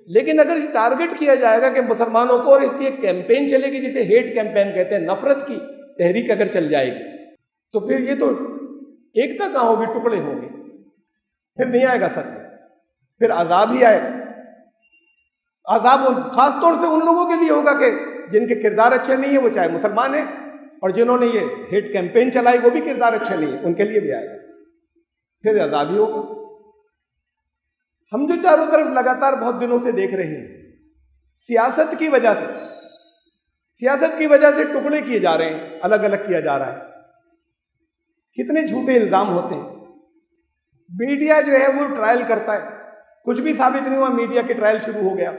لیکن اگر ٹارگٹ کیا جائے گا کہ مسلمانوں کو، اور اس کی ایک کیمپین چلے گی جسے ہیٹ کیمپین کہتے ہیں، نفرت کی تحریک اگر چل جائے گی، تو پھر یہ تو ایکتا کہاں ہوگی، ٹکڑے ہوں گے، پھر نہیں آئے گا سچ، پھر عذاب ہی آئے گا۔ عذاب خاص طور سے ان لوگوں کے لیے ہوگا کہ جن کے کردار اچھے نہیں ہیں، وہ چاہے مسلمان ہیں، اور جنہوں نے یہ ہیٹ کیمپین چلائی وہ بھی کردار اچھے نہیں ہیں، ان کے لیے بھی آئے گا، پھر عذاب ہی ہوگا۔ ہم جو چاروں طرف لگاتار بہت دنوں سے دیکھ رہے ہیں، سیاست کی وجہ سے ٹکڑے کیے جا رہے ہیں، الگ الگ کیا جا رہا ہے، کتنے جھوٹے الزام ہوتے ہیں۔ میڈیا جو ہے وہ ٹرائل کرتا ہے، کچھ بھی ثابت نہیں ہوا، میڈیا کی ٹرائل شروع ہو گیا،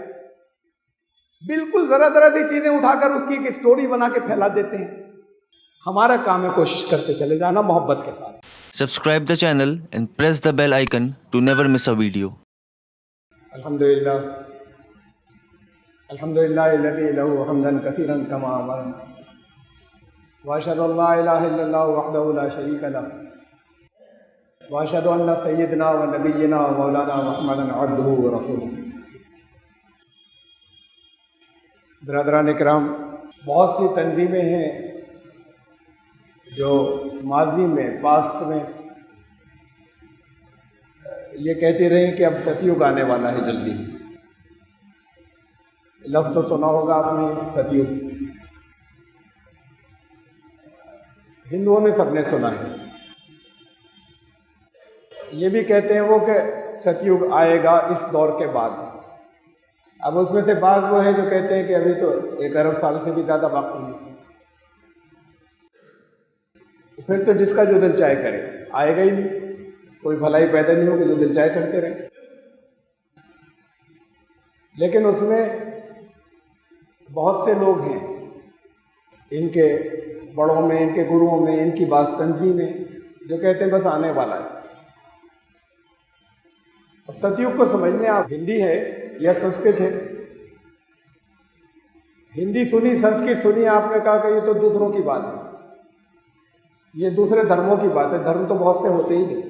بالکل ذرا ذرا سی چیزیں اٹھا کر اس کی ایک سٹوری بنا کے پھیلا دیتے ہیں۔ ہمارا کام ہے کوشش کرتے چلے جانا محبت کے ساتھ۔ Subscribe the channel and press the bell icon to never miss a video. الحمدللہ الذی لہ حمدا کثیرا کما امرنا واشہد ان لا الہ الا اللہ وحدہ لا شریک لہ واشہد ان سیدنا و نبینا و مولانا محمدا عبدہ و رسولہ۔ برادران اکرام، بہت سی تنظیمیں ہیں جو ماضی میں، پاسٹ میں یہ کہتی رہی کہ اب ستیوگ آنے والا ہے جلدی۔ لفظ تو سنا ہوگا آپ نے، ستیوگ، ہندوؤں نے سب نے سنا ہے۔ یہ بھی کہتے ہیں وہ کہ ستیوگ آئے گا اس دور کے بعد۔ اب اس میں سے بعض وہ ہیں جو کہتے ہیں کہ ابھی تو 1 ارب سال سے بھی زیادہ باقی ہے، پھر تو جس کا جو دل چاہے کرے، آئے گا ہی نہیں، کوئی بھلائی پیدا نہیں ہوگی، جو دل چاہے کرتے رہے۔ لیکن اس میں بہت سے لوگ ہیں، ان کے بڑوں میں، ان کے گروؤں میں، ان کی بعض تنظیم میں، جو کہتے ہیں بس آنے والا ہے۔ اب ستیوگ کو سمجھنے آپ ہندی ہے یا سنسکرت ہے؟ ہندی سنی، سنسکرت سنی، آپ نے کہا کہ یہ تو دوسروں کی بات ہے، یہ دوسرے دھرموں کی بات ہے۔ دھرم تو بہت سے ہوتے ہی نہیں،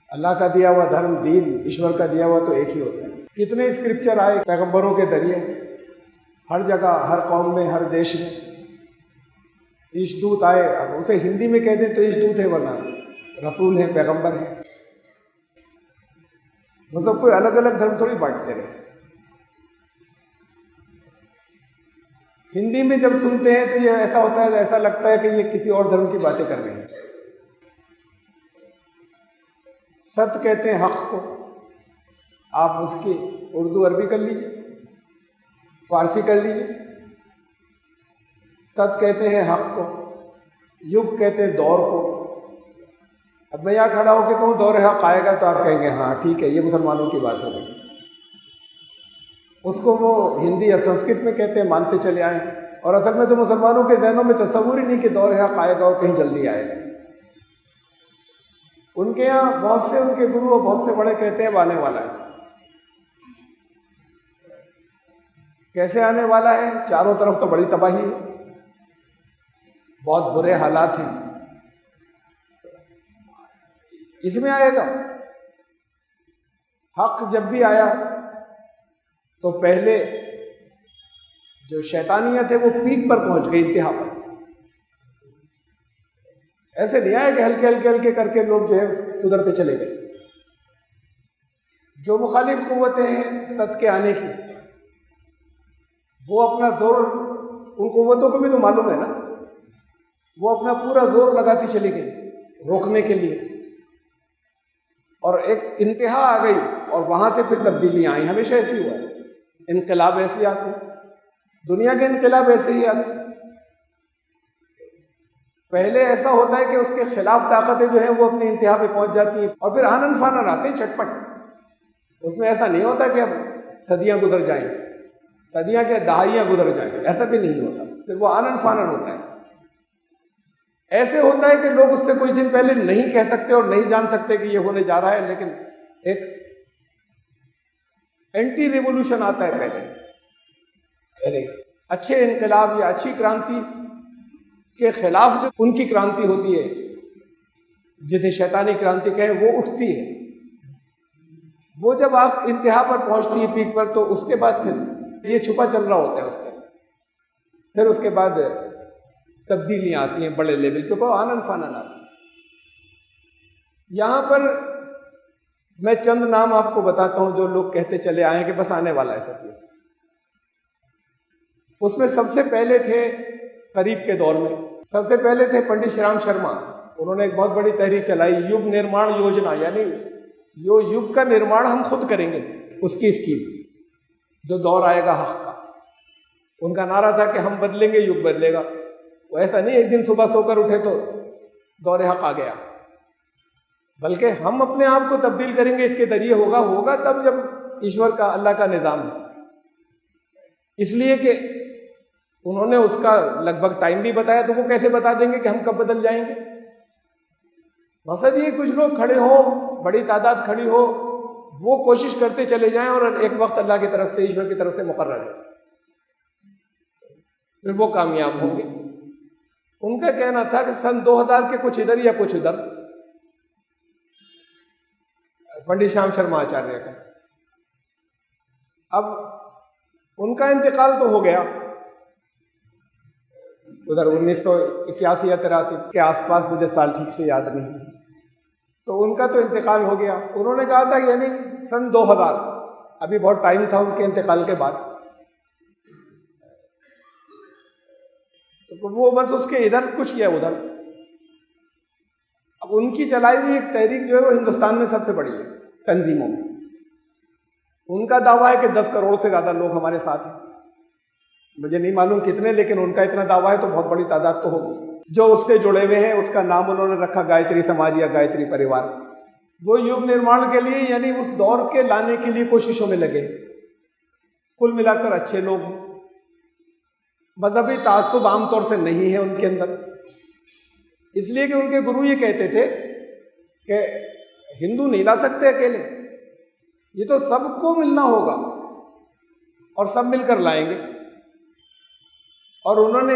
اللہ کا دیا ہوا دھرم، دین، ایشور کا دیا ہوا تو ایک ہی ہوتا ہے۔ کتنے اسکرپچر آئے پیغمبروں کے ذریعے، ہر جگہ، ہر قوم میں، ہر دیش میں۔ ایشدوت آئے، اب اسے ہندی میں کہہ دیں تو ایشدوت ہے، ورنہ رسول ہیں، پیغمبر ہیں۔ وہ سب کوئی الگ الگ دھرم تھوڑی بانٹتے رہے۔ ہندی میں جب سنتے ہیں تو یہ ایسا ہوتا ہے، ایسا لگتا ہے کہ یہ کسی اور دھرم کی باتیں کر رہے ہیں۔ ست کہتے ہیں حق کو، آپ اس کی اردو عربی کر لیجیے، فارسی کر لیجیے۔ ست کہتے ہیں حق کو، یگ کہتے ہیں دور کو۔ اب میں یہاں کھڑا ہو کے کہوں دور حق آئے گا تو آپ کہیں گے ہاں ٹھیک ہے، یہ مسلمانوں کی بات ہو گئی۔ اس کو وہ ہندی یا سنسکرت میں کہتے ہیں، مانتے چلے آئے ہیں، اور اصل میں تو مسلمانوں کے ذہنوں میں تصور ہی نہیں کہ دور حق آئے گا اور کہیں جلدی آئے گا۔ ان کے یہاں بہت سے ان کے گرو اور بہت سے بڑے کہتے ہیں وہ آنے والا ہے۔ کیسے آنے والا ہے؟ چاروں طرف تو بڑی تباہی ہے، بہت برے حالات ہیں۔ اس میں آئے گا حق، جب بھی آیا تو پہلے جو شیطانیت ہے وہ پیک پر پہنچ گئی، انتہا پر۔ ایسے نہیں آئے کہ ہلکے ہلکے ہلکے کر کے لوگ جو ہے سدھرتے چلے گئے۔ جو مخالف قوتیں ہیں ست کے آنے کی، وہ اپنا زور، ان قوتوں کو بھی تو معلوم ہے نا، وہ اپنا پورا زور لگاتی چلی گئی روکنے کے لیے، اور ایک انتہا آ گئی، اور وہاں سے پھر تبدیلیاں آئیں۔ ہمیشہ ایسے ہی ہوا ہے، انقلاب ایسے آتے ہیں، دنیا کے انقلاب ایسے ہی آتے ہیں۔ پہلے ایسا ہوتا ہے کہ اس کے خلاف طاقتیں جو ہیں وہ اپنی انتہا پہ پہنچ جاتی ہیں، اور پھر آنن فانن آتے ہیں چٹپٹ۔ اس میں ایسا نہیں ہوتا کہ اب صدیاں گزر جائیں، صدیاں کے دہائیاں گزر جائیں، ایسا بھی نہیں ہوتا، پھر وہ آنن فانن ہوتا ہے۔ ایسے ہوتا ہے کہ لوگ اس سے کچھ دن پہلے نہیں کہہ سکتے اور نہیں جان سکتے کہ یہ ہونے جا رہا ہے، لیکن ایک اینٹی ریولوشن آتا ہے پہلے، اچھے انقلاب یا اچھی کرانتی کے خلاف جو ان کی کرانتی ہوتی ہے، جسے شیطانی کرانتی کہیں، وہ اٹھتی ہے، وہ جب آخر انتہا پر پہنچتی ہے پیک پر، تو اس کے بعد پھر یہ چھپا چل رہا ہوتا ہے اس کے، پھر اس کے بعد تبدیلیاں آتی ہیں بڑے لیول کے اوپر، آنن فانن آتی ہیں۔ یہاں پر میں چند نام آپ کو بتاتا ہوں جو لوگ کہتے چلے آئے ہیں کہ بس آنے والا ہے ستیہ۔ اس میں سب سے پہلے تھے قریب کے دور میں، سب سے پہلے تھے پنڈت شری رام شرما۔ انہوں نے ایک بہت بڑی تحریک چلائی، یگ نرمان یوجنا، یعنی جو یگ کا نرمان ہم خود کریں گے، اس کی اسکیم، جو دور آئے گا حق کا۔ ان کا نعرہ تھا کہ ہم بدلیں گے، یگ بدلے گا۔ وہ ایسا نہیں ایک دن صبح سو کر اٹھے تو دور حق آ گیا، بلکہ ہم اپنے آپ کو تبدیل کریں گے، اس کے ذریعے ہوگا تب جب ایشور کا، اللہ کا نظام ہے۔ اس لیے کہ انہوں نے اس کا لگ بھگ ٹائم بھی بتایا، تو وہ کیسے بتا دیں گے کہ ہم کب بدل جائیں گے؟ مقصد یہ کچھ لوگ کھڑے ہوں، بڑی تعداد کھڑی ہو، وہ کوشش کرتے چلے جائیں، اور ایک وقت اللہ کی طرف سے، ایشور کی طرف سے مقرر ہے، پھر وہ کامیاب ہوں گے۔ ان کا کہنا تھا کہ سن 2000 کے کچھ ادھر یا کچھ ادھر، پنڈت شام شرما آچاریہ کا، اب ان کا انتقال تو ہو گیا ادھر 1981 یا 83 کے آس پاس، مجھے سال ٹھیک سے یاد نہیں ہے، تو ان کا تو انتقال ہو گیا۔ انہوں نے کہا تھا یعنی سن 2000، ابھی بہت ٹائم تھا ان کے انتقال کے بعد، تو وہ بس اس کے ادھر کچھ یا ادھر۔ اب ان کی چلائی ہوئی ایک تحریک جو ہے وہ ہندوستان میں سب سے بڑی ہے تنظیموں میں۔ ان کا دعویٰ ہے کہ 10 کروڑ سے زیادہ لوگ ہمارے ساتھ ہیں، مجھے نہیں معلوم کتنے، لیکن ان کا اتنا دعویٰ ہے تو بہت بڑی تعداد تو ہوگی۔ جو اس سے جڑے ہوئے ہیں، اس کا نام انہوں نے رکھا گایتری سماج یا گایتری پریوار۔ وہ یگ نرمان کے لیے، یعنی اس دور کے لانے کے لیے کوششوں میں لگے۔ کل ملا کر اچھے لوگ ہیں، مذہبی تعصب عام طور سے نہیں ہے ان کے اندر، اس لیے کہ ان کے گرو یہ کہتے تھے کہ ہندو نہیں لا سکتے اکیلے، یہ تو سب کو ملنا ہوگا اور سب مل کر لائیں گے۔ اور انہوں نے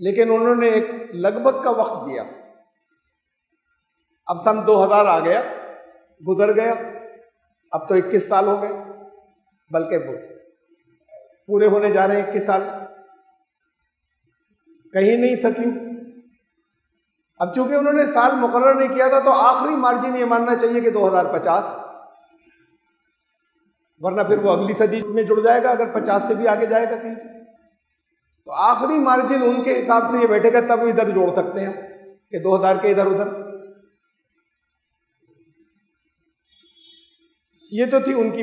لیکن انہوں نے ایک لگ بھگ کا وقت دیا۔ اب سن 2000 آ گیا، گزر گیا، اب تو 21 سال ہو گئے، بلکہ پورے ہونے جا رہے ہیں 21 سال، کہیں نہیں ستیو۔ اب چونکہ انہوں نے سال مقرر نہیں کیا تھا، تو آخری مارجن یہ ماننا چاہیے کہ 2050، ورنہ پھر وہ اگلی صدی میں جڑ جائے گا، اگر 50 سے بھی آگے جائے گا کہیں تو آخری مارجن ان کے حساب سے یہ بیٹھے گا، تب ادھر جوڑ سکتے ہیں کہ 2000 کے ادھر ادھر۔ یہ تو تھی ان کی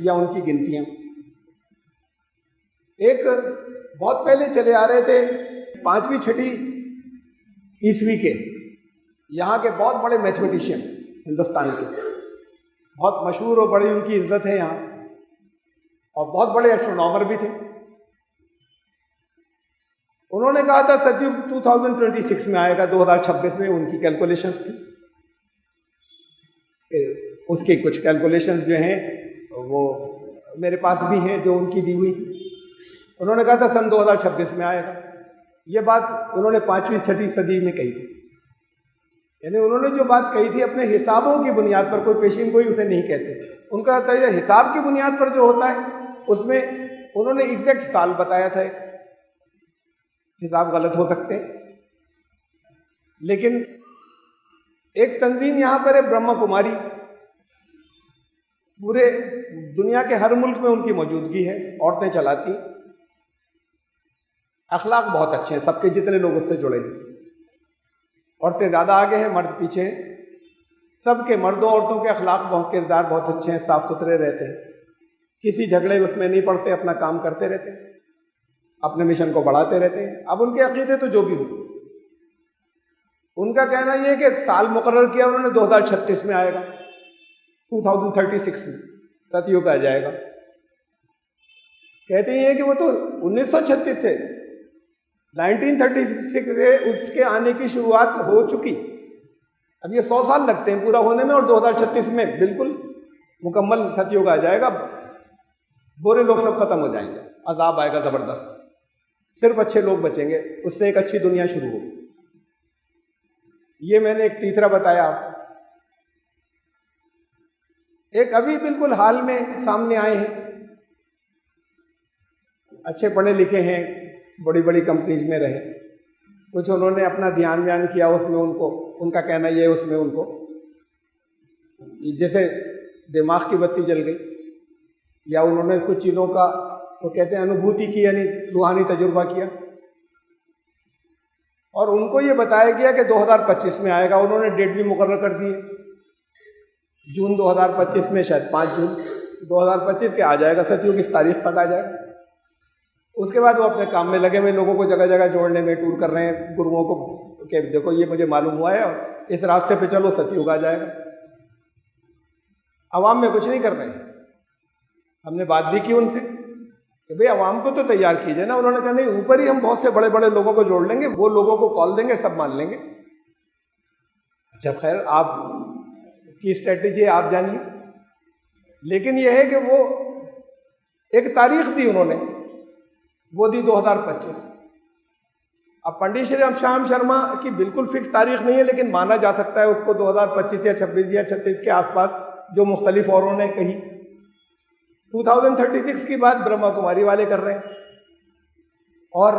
یا ان کی گنتیاں۔ ایک بہت پہلے چلے آ رہے تھے 5ویں 6 عیسوی کے، یہاں کے بہت بڑے میتھمیٹیشین ہندوستان کے، بہت مشہور اور بڑی ان کی عزت ہے یہاں، اور بہت بڑے ایسٹرونامر بھی تھے۔ انہوں نے کہا تھا ستیو 2026 میں آئے گا، 2026 میں ان کی کیلکولیشنز تھی، اس کی کچھ کیلکولیشنز جو ہیں وہ میرے پاس بھی ہیں جو ان کی دی ہوئی تھی۔ انہوں نے کہا تھا سن 2026 میں آئے گا، یہ بات انہوں نے 5ویں 6 صدی میں کہی تھی، یعنی انہوں نے جو بات کہی تھی اپنے حسابوں کی بنیاد پر، کوئی پیشین گوئی اسے نہیں کہتے، ان کا حساب کی بنیاد پر جو ہوتا ہے اس میں انہوں نے ایگزیکٹ سال بتایا تھا، حساب غلط ہو سکتے ہیں، لیکن ایک تنظیم یہاں پر ہے برہما کماری، پورے دنیا کے ہر ملک میں ان کی موجودگی ہے، عورتیں چلاتی، اخلاق بہت اچھے ہیں، سب کے جتنے لوگ اس سے جڑے ہیں، عورتیں زیادہ آگے ہیں، مرد پیچھے ہیں، سب کے مردوں عورتوں کے اخلاق بہت، کردار بہت اچھے ہیں، صاف ستھرے رہتے ہیں، کسی جھگڑے اس میں نہیں پڑتے، اپنا کام کرتے رہتے ہیں، اپنے مشن کو بڑھاتے رہتے ہیں۔ اب ان کے عقیدے تو جو بھی ہو، ان کا کہنا یہ ہے کہ سال مقرر کیا انہوں نے 2036 میں آئے گا، 2036 میں ستیو پہ آ جائے گا۔ کہتے ہیں کہ وہ تو 1936 سے 1936 سے اس کے آنے کی شروعات ہو چکی، اب یہ 100 سال لگتے ہیں پورا ہونے میں، اور 2036 میں بالکل مکمل ستیو کا آ جائے گا، برے لوگ سب ختم ہو جائیں گے، عذاب آئے گا زبردست، صرف اچھے لوگ بچیں گے، اس سے ایک اچھی دنیا شروع ہوگی۔ یہ میں نے ایک تیسرا بتایا آپ کو۔ ایک ابھی بالکل حال میں سامنے آئے ہیں، اچھے پڑھے لکھے ہیں، بڑی بڑی کمپنیز میں رہے، کچھ انہوں نے اپنا دھیان کیا، اس میں ان کا کہنا یہ، اس میں ان کو جیسے دماغ کی بتی جل گئی، یا انہوں نے کچھ چیزوں کا وہ کہتے ہیں انوبھوتی کی، یعنی روحانی تجربہ کیا، اور ان کو یہ بتایا گیا کہ 2025 میں آئے گا۔ انہوں نے ڈیٹ بھی مقرر کر دی ہے، جون 2025 میں، شاید 5 جون 2025 کے آ جائے گا، ستیوں کی اس تاریخ تک آ جائے گا۔ اس کے بعد وہ اپنے کام میں لگے ہوئے، لوگوں کو جگہ جگہ جوڑنے میں، ٹور کر رہے ہیں گروؤں کو کہ دیکھو یہ مجھے معلوم ہوا ہے اور اس راستے پہ چلو، ستیوگ آ جائے گا۔ عوام میں کچھ نہیں کر رہے ہیں۔ ہم نے بات بھی کی ان سے کہ بھئی عوام کو تو تیار کیجئے نا۔ انہوں نے کہا نہیں، اوپر ہی ہم بہت سے بڑے بڑے لوگوں کو جوڑ لیں گے، وہ لوگوں کو کال دیں گے، سب مان لیں گے۔ اچھا خیر، آپ کی اسٹریٹجی آپ جانیے، لیکن یہ ہے کہ وہ ایک تاریخ دی انہوں نے، وہ دی 2025۔ اب پنڈت شری رام شیام شرما کی بالکل فکس تاریخ نہیں ہے، لیکن مانا جا سکتا ہے اس کو 2025 یا 26 یا 36 کے آس پاس، جو مختلف اوروں نے کہی۔ 2036 کی بات برہما کماری والے کر رہے ہیں، اور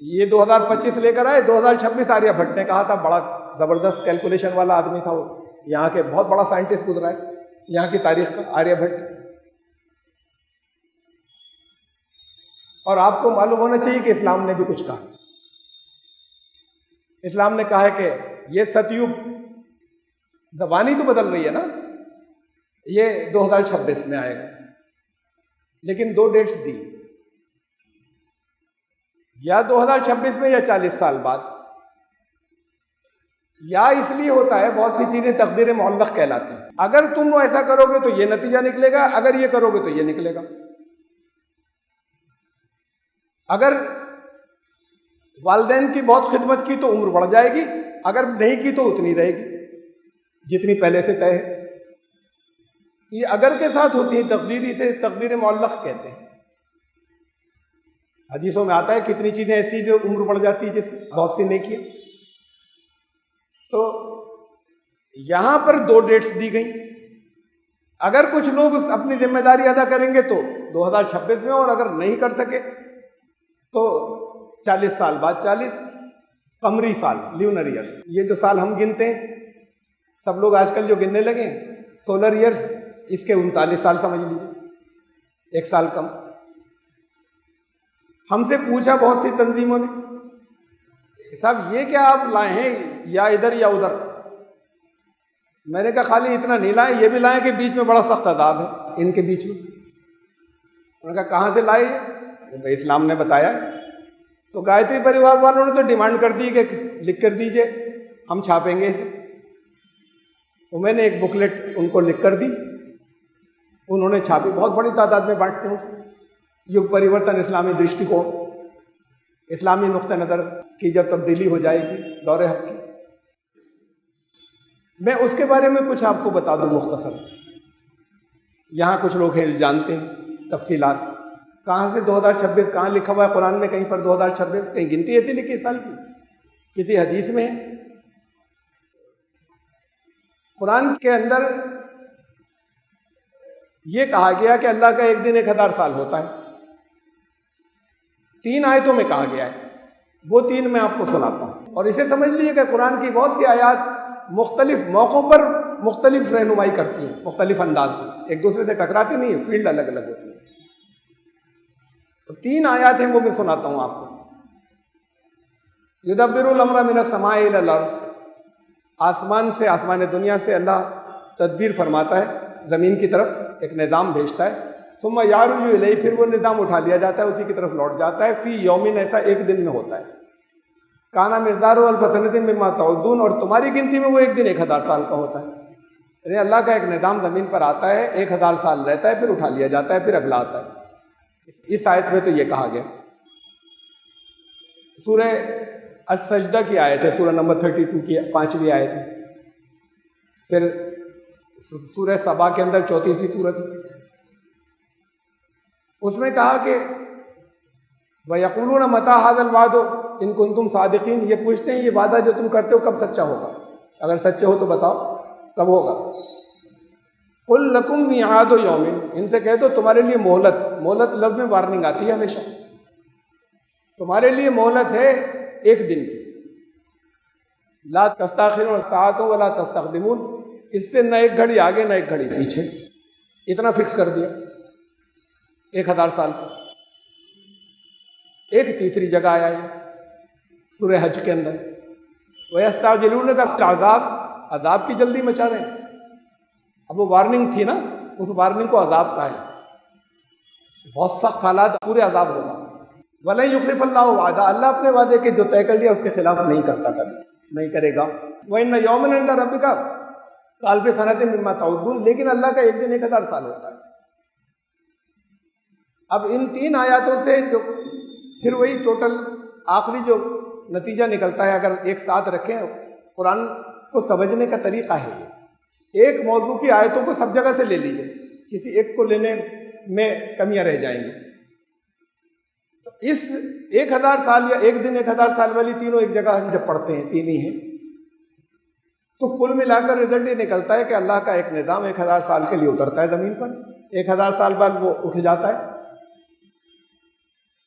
یہ 2025 لے کر آئے۔ 2026 آریہ بھٹ نے کہا تھا، بڑا زبردست کیلکولیشن والا آدمی تھا وہ، یہاں کے بہت بڑا سائنٹسٹ گزرا ہے یہاں کی تاریخ کا، آریہ بھٹ۔ اور آپ کو معلوم ہونا چاہیے کہ اسلام نے بھی کچھ کہا۔ اسلام نے کہا ہے کہ یہ ستیوگ، زبانی تو بدل رہی ہے نا، یہ 2026 میں آئے گا، لیکن 2 ڈیٹس دی، یا 2026 میں یا 40 سال بعد۔ یا اس لیے ہوتا ہے، بہت سی چیزیں تقدیر معلق کہلاتی ہیں۔ اگر تم ایسا کرو گے تو یہ نتیجہ نکلے گا، اگر یہ کرو گے تو یہ نکلے گا۔ اگر والدین کی بہت خدمت کی تو عمر بڑھ جائے گی، اگر نہیں کی تو اتنی رہے گی جتنی پہلے سے طے ہے۔ یہ اگر کے ساتھ ہوتی ہے تقدیری سے، تقدیر معلق کہتے ہیں۔ حدیثوں میں آتا ہے کتنی چیزیں ایسی جو عمر بڑھ جاتی ہے جس سے، بہت سی نیکیاں۔ تو یہاں پر 2 ڈیٹس دی گئیں۔ اگر کچھ لوگ اپنی ذمہ داری ادا کریں گے تو 2026 میں، اور اگر نہیں کر سکے تو 40 سال بعد۔ 40 قمری سال، لیونر ایئرس، یہ جو سال ہم گنتے ہیں، سب لوگ آج کل جو گننے لگے ہیں سولر ایئرس، اس کے 39 سال سمجھ لیجیے، 1 سال کم۔ ہم سے پوچھا بہت سی تنظیموں نے کہ صاحب یہ کیا آپ لائے ہیں، یا ادھر یا ادھر؟ میں نے کہا خالی اتنا نہیں لائے، یہ بھی لائے کہ بیچ میں بڑا سخت عذاب ہے ان کے بیچ میں۔ انہوں نے کہا کہاں سے لائے؟ بھائی اسلام نے بتایا۔ تو گایتری پریوار والوں نے تو ڈیمانڈ کر دی کہ لکھ کر دیجئے، ہم چھاپیں گے اسے۔ تو میں نے ایک بکلیٹ ان کو لکھ کر دی، انہوں نے چھاپی، بہت بڑی تعداد میں بانٹتے ہیں اسے۔ یگ پریورتن اسلامی درشٹی کوڑ، اسلامی نقطہ نظر کی جب تبدیلی ہو جائے گی دور حق کی۔ میں اس کے بارے میں کچھ آپ کو بتا دوں مختصر، یہاں کچھ لوگ ہیں جانتے ہیں تفصیلات۔ کہاں سے 2026 کہاں لکھا ہوا ہے قرآن میں؟ کہیں پر 2026 کہیں گنتی ایسی لکھی سال کی، کسی حدیث میں ہے؟ قرآن کے اندر یہ کہا گیا کہ اللہ کا ایک دن 1000 سال ہوتا ہے، 3 آیتوں میں کہا گیا ہے، وہ 3 میں آپ کو سناتا ہوں۔ اور اسے سمجھ لیجیے کہ قرآن کی بہت سی آیات مختلف موقعوں پر مختلف رہنمائی کرتی ہیں، مختلف انداز میں، ایک دوسرے سے ٹکراتی نہیں ہے، فیلڈ الگ الگ ہوتی ہے۔ تو 3 آیات ہیں، وہ میں سناتا ہوں آپ کو۔ یدبر الامر من السماء الی الارض، آسمان سے، آسمان دنیا سے اللہ تدبیر فرماتا ہے زمین کی طرف، ایک نظام بھیجتا ہے۔ ثم یعرج الیہ، پھر وہ نظام اٹھا لیا جاتا ہے، اسی کی طرف لوٹ جاتا ہے۔ فی یومن، ایسا ایک دن میں ہوتا ہے۔ کانا مقدارہ الف سنۃ مما تعدون، اور تمہاری گنتی میں وہ ایک دن 1000 سال کا ہوتا ہے۔ یعنی اللہ کا ایک نظام زمین پر آتا ہے، 1000 سال رہتا ہے، پھر اٹھا لیا جاتا ہے، پھر اگلا آتا ہے۔ اس آیت میں تو یہ کہا گیا۔ سورہ السجدہ کی آیت ہے، سورہ نمبر 32 کی 5ویں آیت ہے۔ پھر سورہ سبا کے اندر 34ویں سورت ہے، اس میں کہا کہ وَيَقُولُونَ مَتَىٰ هَٰذَا الْوَعْدُ، ان کنتم صادقین، یہ پوچھتے ہیں یہ وعدہ جو تم کرتے ہو کب سچا ہوگا، اگر سچے ہو تو بتاؤ کب ہوگا۔ قل لکم میعاد یوم، ان سے کہہ دو تمہارے لیے مہلت، مہلت لفظ میں وارننگ آتی ہے ہمیشہ، تمہارے لیے مہلت ہے ایک دن کی، لا تستاخرون ساعۃ ولا تستقدمون، اس سے نہ ایک گھڑی آگے نہ ایک گھڑی پیچھے، اتنا فکس کر دیا 1000 سال کا۔ ایک تیسری جگہ آیا ہے سورہ حج کے اندر، وَيَسْتَعْجِلُونَكَ بِالْعَذَابِ، عذاب کی جلدی مچا رہے ہیں۔ اب وہ وارننگ تھی نا، اس وارننگ کو عذاب کا ہے، بہت سخت حالات، پورے عذاب ہوگا۔ وَلَن يُخْلِفَ اللَّهُ وَعْدَهُ، اللہ اپنے وعدے کے جو طے کر لیا اس کے خلاف نہیں کرتا، کبھی نہیں کرے گا۔ وَإِنَّ يَوْمًا عِندَ رَبِّكَ كَأَلْفِ سَنَةٍ مِّمَّا تَعُدُّونَ، لیکن اللہ کا ایک دن 1000 سال ہوتا ہے۔ اب ان 3 آیاتوں سے جو پھر وہی ٹوٹل آخری جو نتیجہ نکلتا ہے، اگر ایک ساتھ رکھیں، قرآن کو سمجھنے کا طریقہ ہے یہ، ایک موضوع کی آیتوں کو سب جگہ سے لے لیجئے، کسی ایک کو لینے میں کمیاں رہ جائیں گی۔ تو اس 1000 سال یا ایک دن 1000 سال والی تینوں ایک جگہ ہم جب پڑھتے ہیں، 3 ہی ہیں، تو کل ملا کر رزلٹ یہ نکلتا ہے کہ اللہ کا ایک نظام 1000 سال کے لیے اترتا ہے زمین پر، 1000 سال بعد وہ اٹھ جاتا ہے،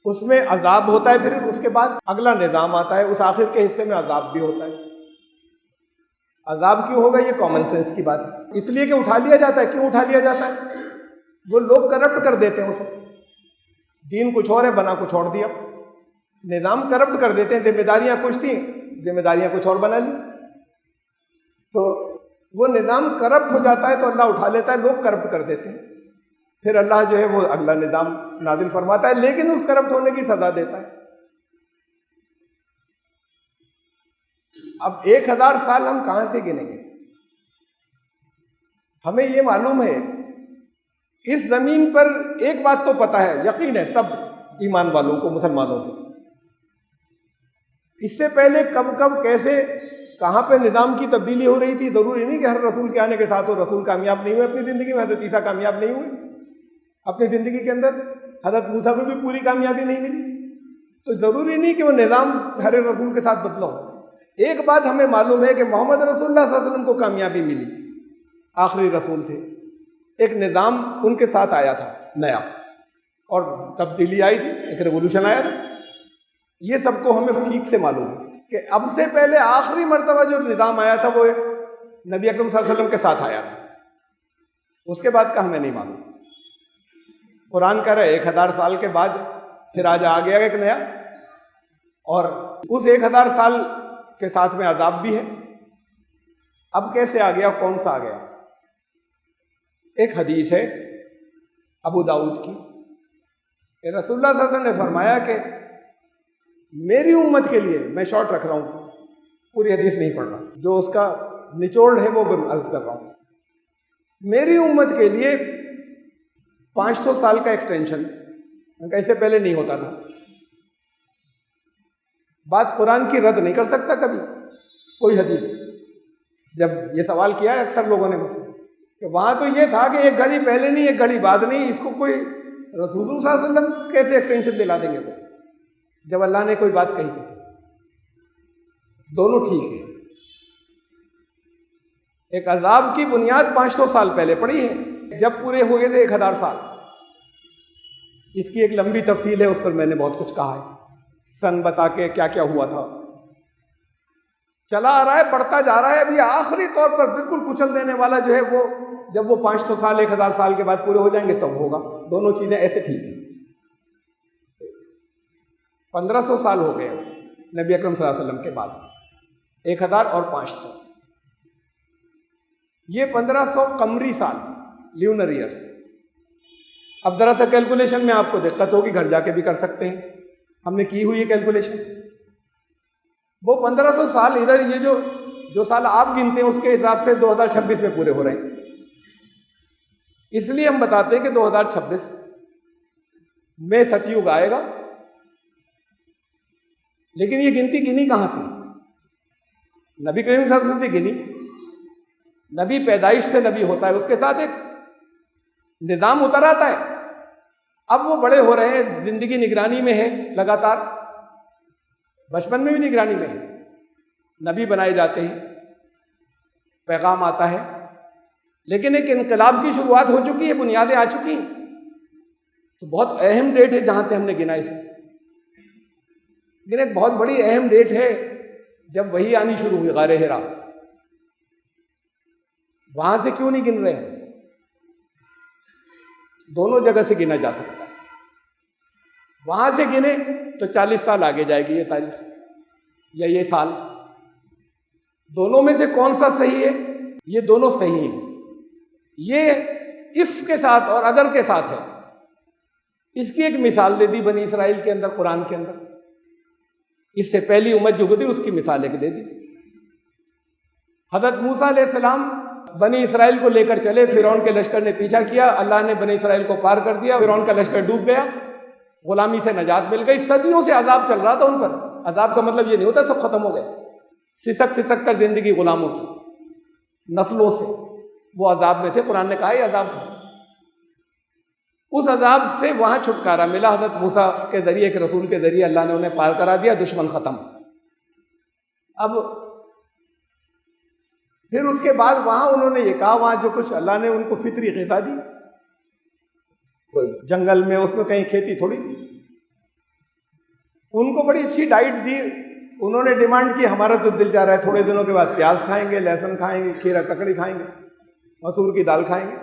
اس میں عذاب ہوتا ہے، پھر اس کے بعد اگلا نظام آتا ہے، اس آخر کے حصے میں عذاب بھی ہوتا ہے۔ عذاب کیوں ہوگا یہ کامن سینس کی بات ہے، اس لیے کہ اٹھا لیا جاتا ہے۔ کیوں اٹھا لیا جاتا ہے؟ وہ لوگ کرپٹ کر دیتے ہیں اسے، دین کچھ اور ہے بنا کچھ اور دیا، نظام کرپٹ کر دیتے ہیں، ذمہ داریاں کچھ تھیں ذمہ داریاں کچھ اور بنا لی، تو وہ نظام کرپٹ ہو جاتا ہے تو اللہ اٹھا لیتا ہے، لوگ کرپٹ کر دیتے ہیں، پھر اللہ جو ہے وہ اگلا نظام نازل فرماتا ہے، لیکن اس کرپٹ ہونے کی سزا دیتا ہے۔ اب 1000 سال ہم کہاں سے گنیں گے؟ ہمیں یہ معلوم ہے اس زمین پر ایک بات تو پتہ ہے، یقین ہے سب ایمان والوں کو، مسلمانوں کو، اس سے پہلے کب کب کیسے کہاں پہ نظام کی تبدیلی ہو رہی تھی، ضروری نہیں کہ ہر رسول کے آنے کے ساتھ وہ رسول کامیاب نہیں ہوئے اپنی زندگی میں، حضرت عیسیٰ کامیاب نہیں ہوئے اپنی زندگی کے اندر، حضرت موسیٰ کو بھی پوری کامیابی نہیں ملی، تو ضروری نہیں کہ وہ نظام ہر رسول کے ساتھ بدلا ہو۔ ایک بات ہمیں معلوم ہے کہ محمد رسول اللہ صلی اللہ علیہ وسلم کو کامیابی ملی، آخری رسول تھے، ایک نظام ان کے ساتھ آیا تھا نیا، اور تبدیلی آئی تھی، ایک ریولوشن آیا تھا، یہ سب کو ہمیں ٹھیک سے معلوم ہے کہ اب سے پہلے آخری مرتبہ جو نظام آیا تھا وہ نبی اکرم صلی اللہ علیہ وسلم کے ساتھ آیا تھا، اس کے بعد کا ہمیں نہیں معلوم۔ قرآن کہہ رہا ہے 1000 سال کے بعد پھر آج آ گیا ایک نیا، اور اس 1000 سال کے ساتھ میں عذاب بھی ہے۔ اب کیسے آ گیا، کون سا آ گیا؟ ایک حدیث ہے ابو داؤد کی کہ رسول اللہ صلی اللہ علیہ وسلم نے فرمایا کہ میری امت کے لیے، میں شارٹ رکھ رہا ہوں، پوری حدیث نہیں پڑھ رہا، جو اس کا نچوڑ ہے وہ میں عرض کر رہا ہوں، میری امت کے لیے 500 سال کا ایکسٹینشن، ایسے پہلے نہیں ہوتا تھا۔ بات قرآن کی رد نہیں کر سکتا کبھی کوئی حدیث۔ جب یہ سوال کیا ہے اکثر لوگوں نے مجھ سے کہ وہاں تو یہ تھا کہ ایک گھڑی پہلے نہیں ایک گھڑی بعد نہیں، اس کو کوئی رسول اللہ صلی اللہ علیہ وسلم کیسے ایکسٹینشن دلا دیں گے کوئی، جب اللہ نے کوئی بات کہی تھی؟ دونوں ٹھیک ہے۔ ایک عذاب کی بنیاد 500 سال پہلے پڑی ہے، جب پورے ہوئے تھے 1000 سال، اس کی ایک لمبی تفصیل ہے، اس پر میں نے بہت کچھ کہا ہے، سن بتا کے کیا کیا ہوا تھا، چلا آ رہا ہے، بڑھتا جا رہا ہے، ابھی آخری طور پر بالکل کچل دینے والا جو ہے وہ جب وہ 500 سال 1000 سال کے بعد پورے ہو جائیں گے تب ہوگا۔ دونوں چیزیں ایسے ٹھیک ہیں۔ 1500 سال ہو گئے نبی اکرم صلی اللہ علیہ وسلم کے بعد، 1000 اور 500، یہ 1500 قمری سال، لیونر ایئرس۔ اب ذرا سا کیلکولیشن میں آپ کو دقت ہوگی، گھر جا کے بھی کر سکتے ہیں، ہم نے کی ہوئی ہے کیلکولیشن۔ وہ 1500 سال ادھر، یہ جو سال آپ گنتے ہیں اس کے حساب سے 2026 میں پورے ہو رہے ہیں، اس لیے ہم بتاتے ہیں کہ 2026 میں ستیوگ آئے گا۔ لیکن یہ گنتی گنی کہاں سے؟ نبی کریم صلی اللہ علیہ وسلم سے گنی۔ نبی پیدائش سے نبی ہوتا ہے، اس کے ساتھ ایک نظام اتر آتا ہے، اب وہ بڑے ہو رہے ہیں، زندگی نگرانی میں ہے لگاتار، بچپن میں بھی نگرانی میں ہے، نبی بنائے جاتے ہیں، پیغام آتا ہے، لیکن ایک انقلاب کی شروعات ہو چکی ہے، بنیادیں آ چکی ہیں۔ تو بہت اہم ڈیٹ ہے جہاں سے ہم نے گنا اسے، لیکن ایک بہت بڑی اہم ڈیٹ ہے جب وحی آنی شروع ہوئی غار حرا، وہاں سے کیوں نہیں گن رہے ہیں؟ دونوں جگہ سے گنا جا سکتا ہے، وہاں سے گنے تو 40 سال آگے جائے گی یہ تاریخ یا یہ سال، دونوں میں سے کون سا صحیح ہے؟ یہ دونوں صحیح ہیں، یہ اف کے ساتھ اور اگر کے ساتھ ہے۔ اس کی ایک مثال دے دی بنی اسرائیل کے اندر، قرآن کے اندر، اس سے پہلی امت جو گزری اس کی مثال ایک دے دی۔ حضرت موسیٰ علیہ السلام بنی اسرائیل کو لے کر چلے، فرعون کے لشکر نے پیچھا کیا، اللہ نے بنی اسرائیل کو پار کر دیا، فرعون کا لشکر ڈوب گیا، غلامی سے نجات مل گئی۔ صدیوں سے عذاب چل رہا تھا ان پر، عذاب کا مطلب یہ نہیں ہوتا سب ختم ہو گئے، سسک سسک کر زندگی غلاموں کی نسلوں سے وہ عذاب میں تھے، قرآن نے کہا یہ عذاب تھا۔ اس عذاب سے وہاں چھٹکارا ملا حضرت موسیٰ کے ذریعے، ایک رسول کے ذریعے اللہ نے انہیں پار کرا دیا، دشمن ختم۔ اب پھر اس کے بعد وہاں انہوں نے یہ کہا، وہاں جو کچھ اللہ نے ان کو فطری غذا دی، کوئی جنگل میں اس میں کہیں کھیتی تھوڑی تھی، ان کو بڑی اچھی ڈائٹ دی۔ انہوں نے ڈیمانڈ کی ہمارا تو دل چاہ رہا ہے تھوڑے دنوں کے بعد پیاز کھائیں گے، لہسن کھائیں گے، کھیرا ککڑی کھائیں گے، مسور کی دال کھائیں گے۔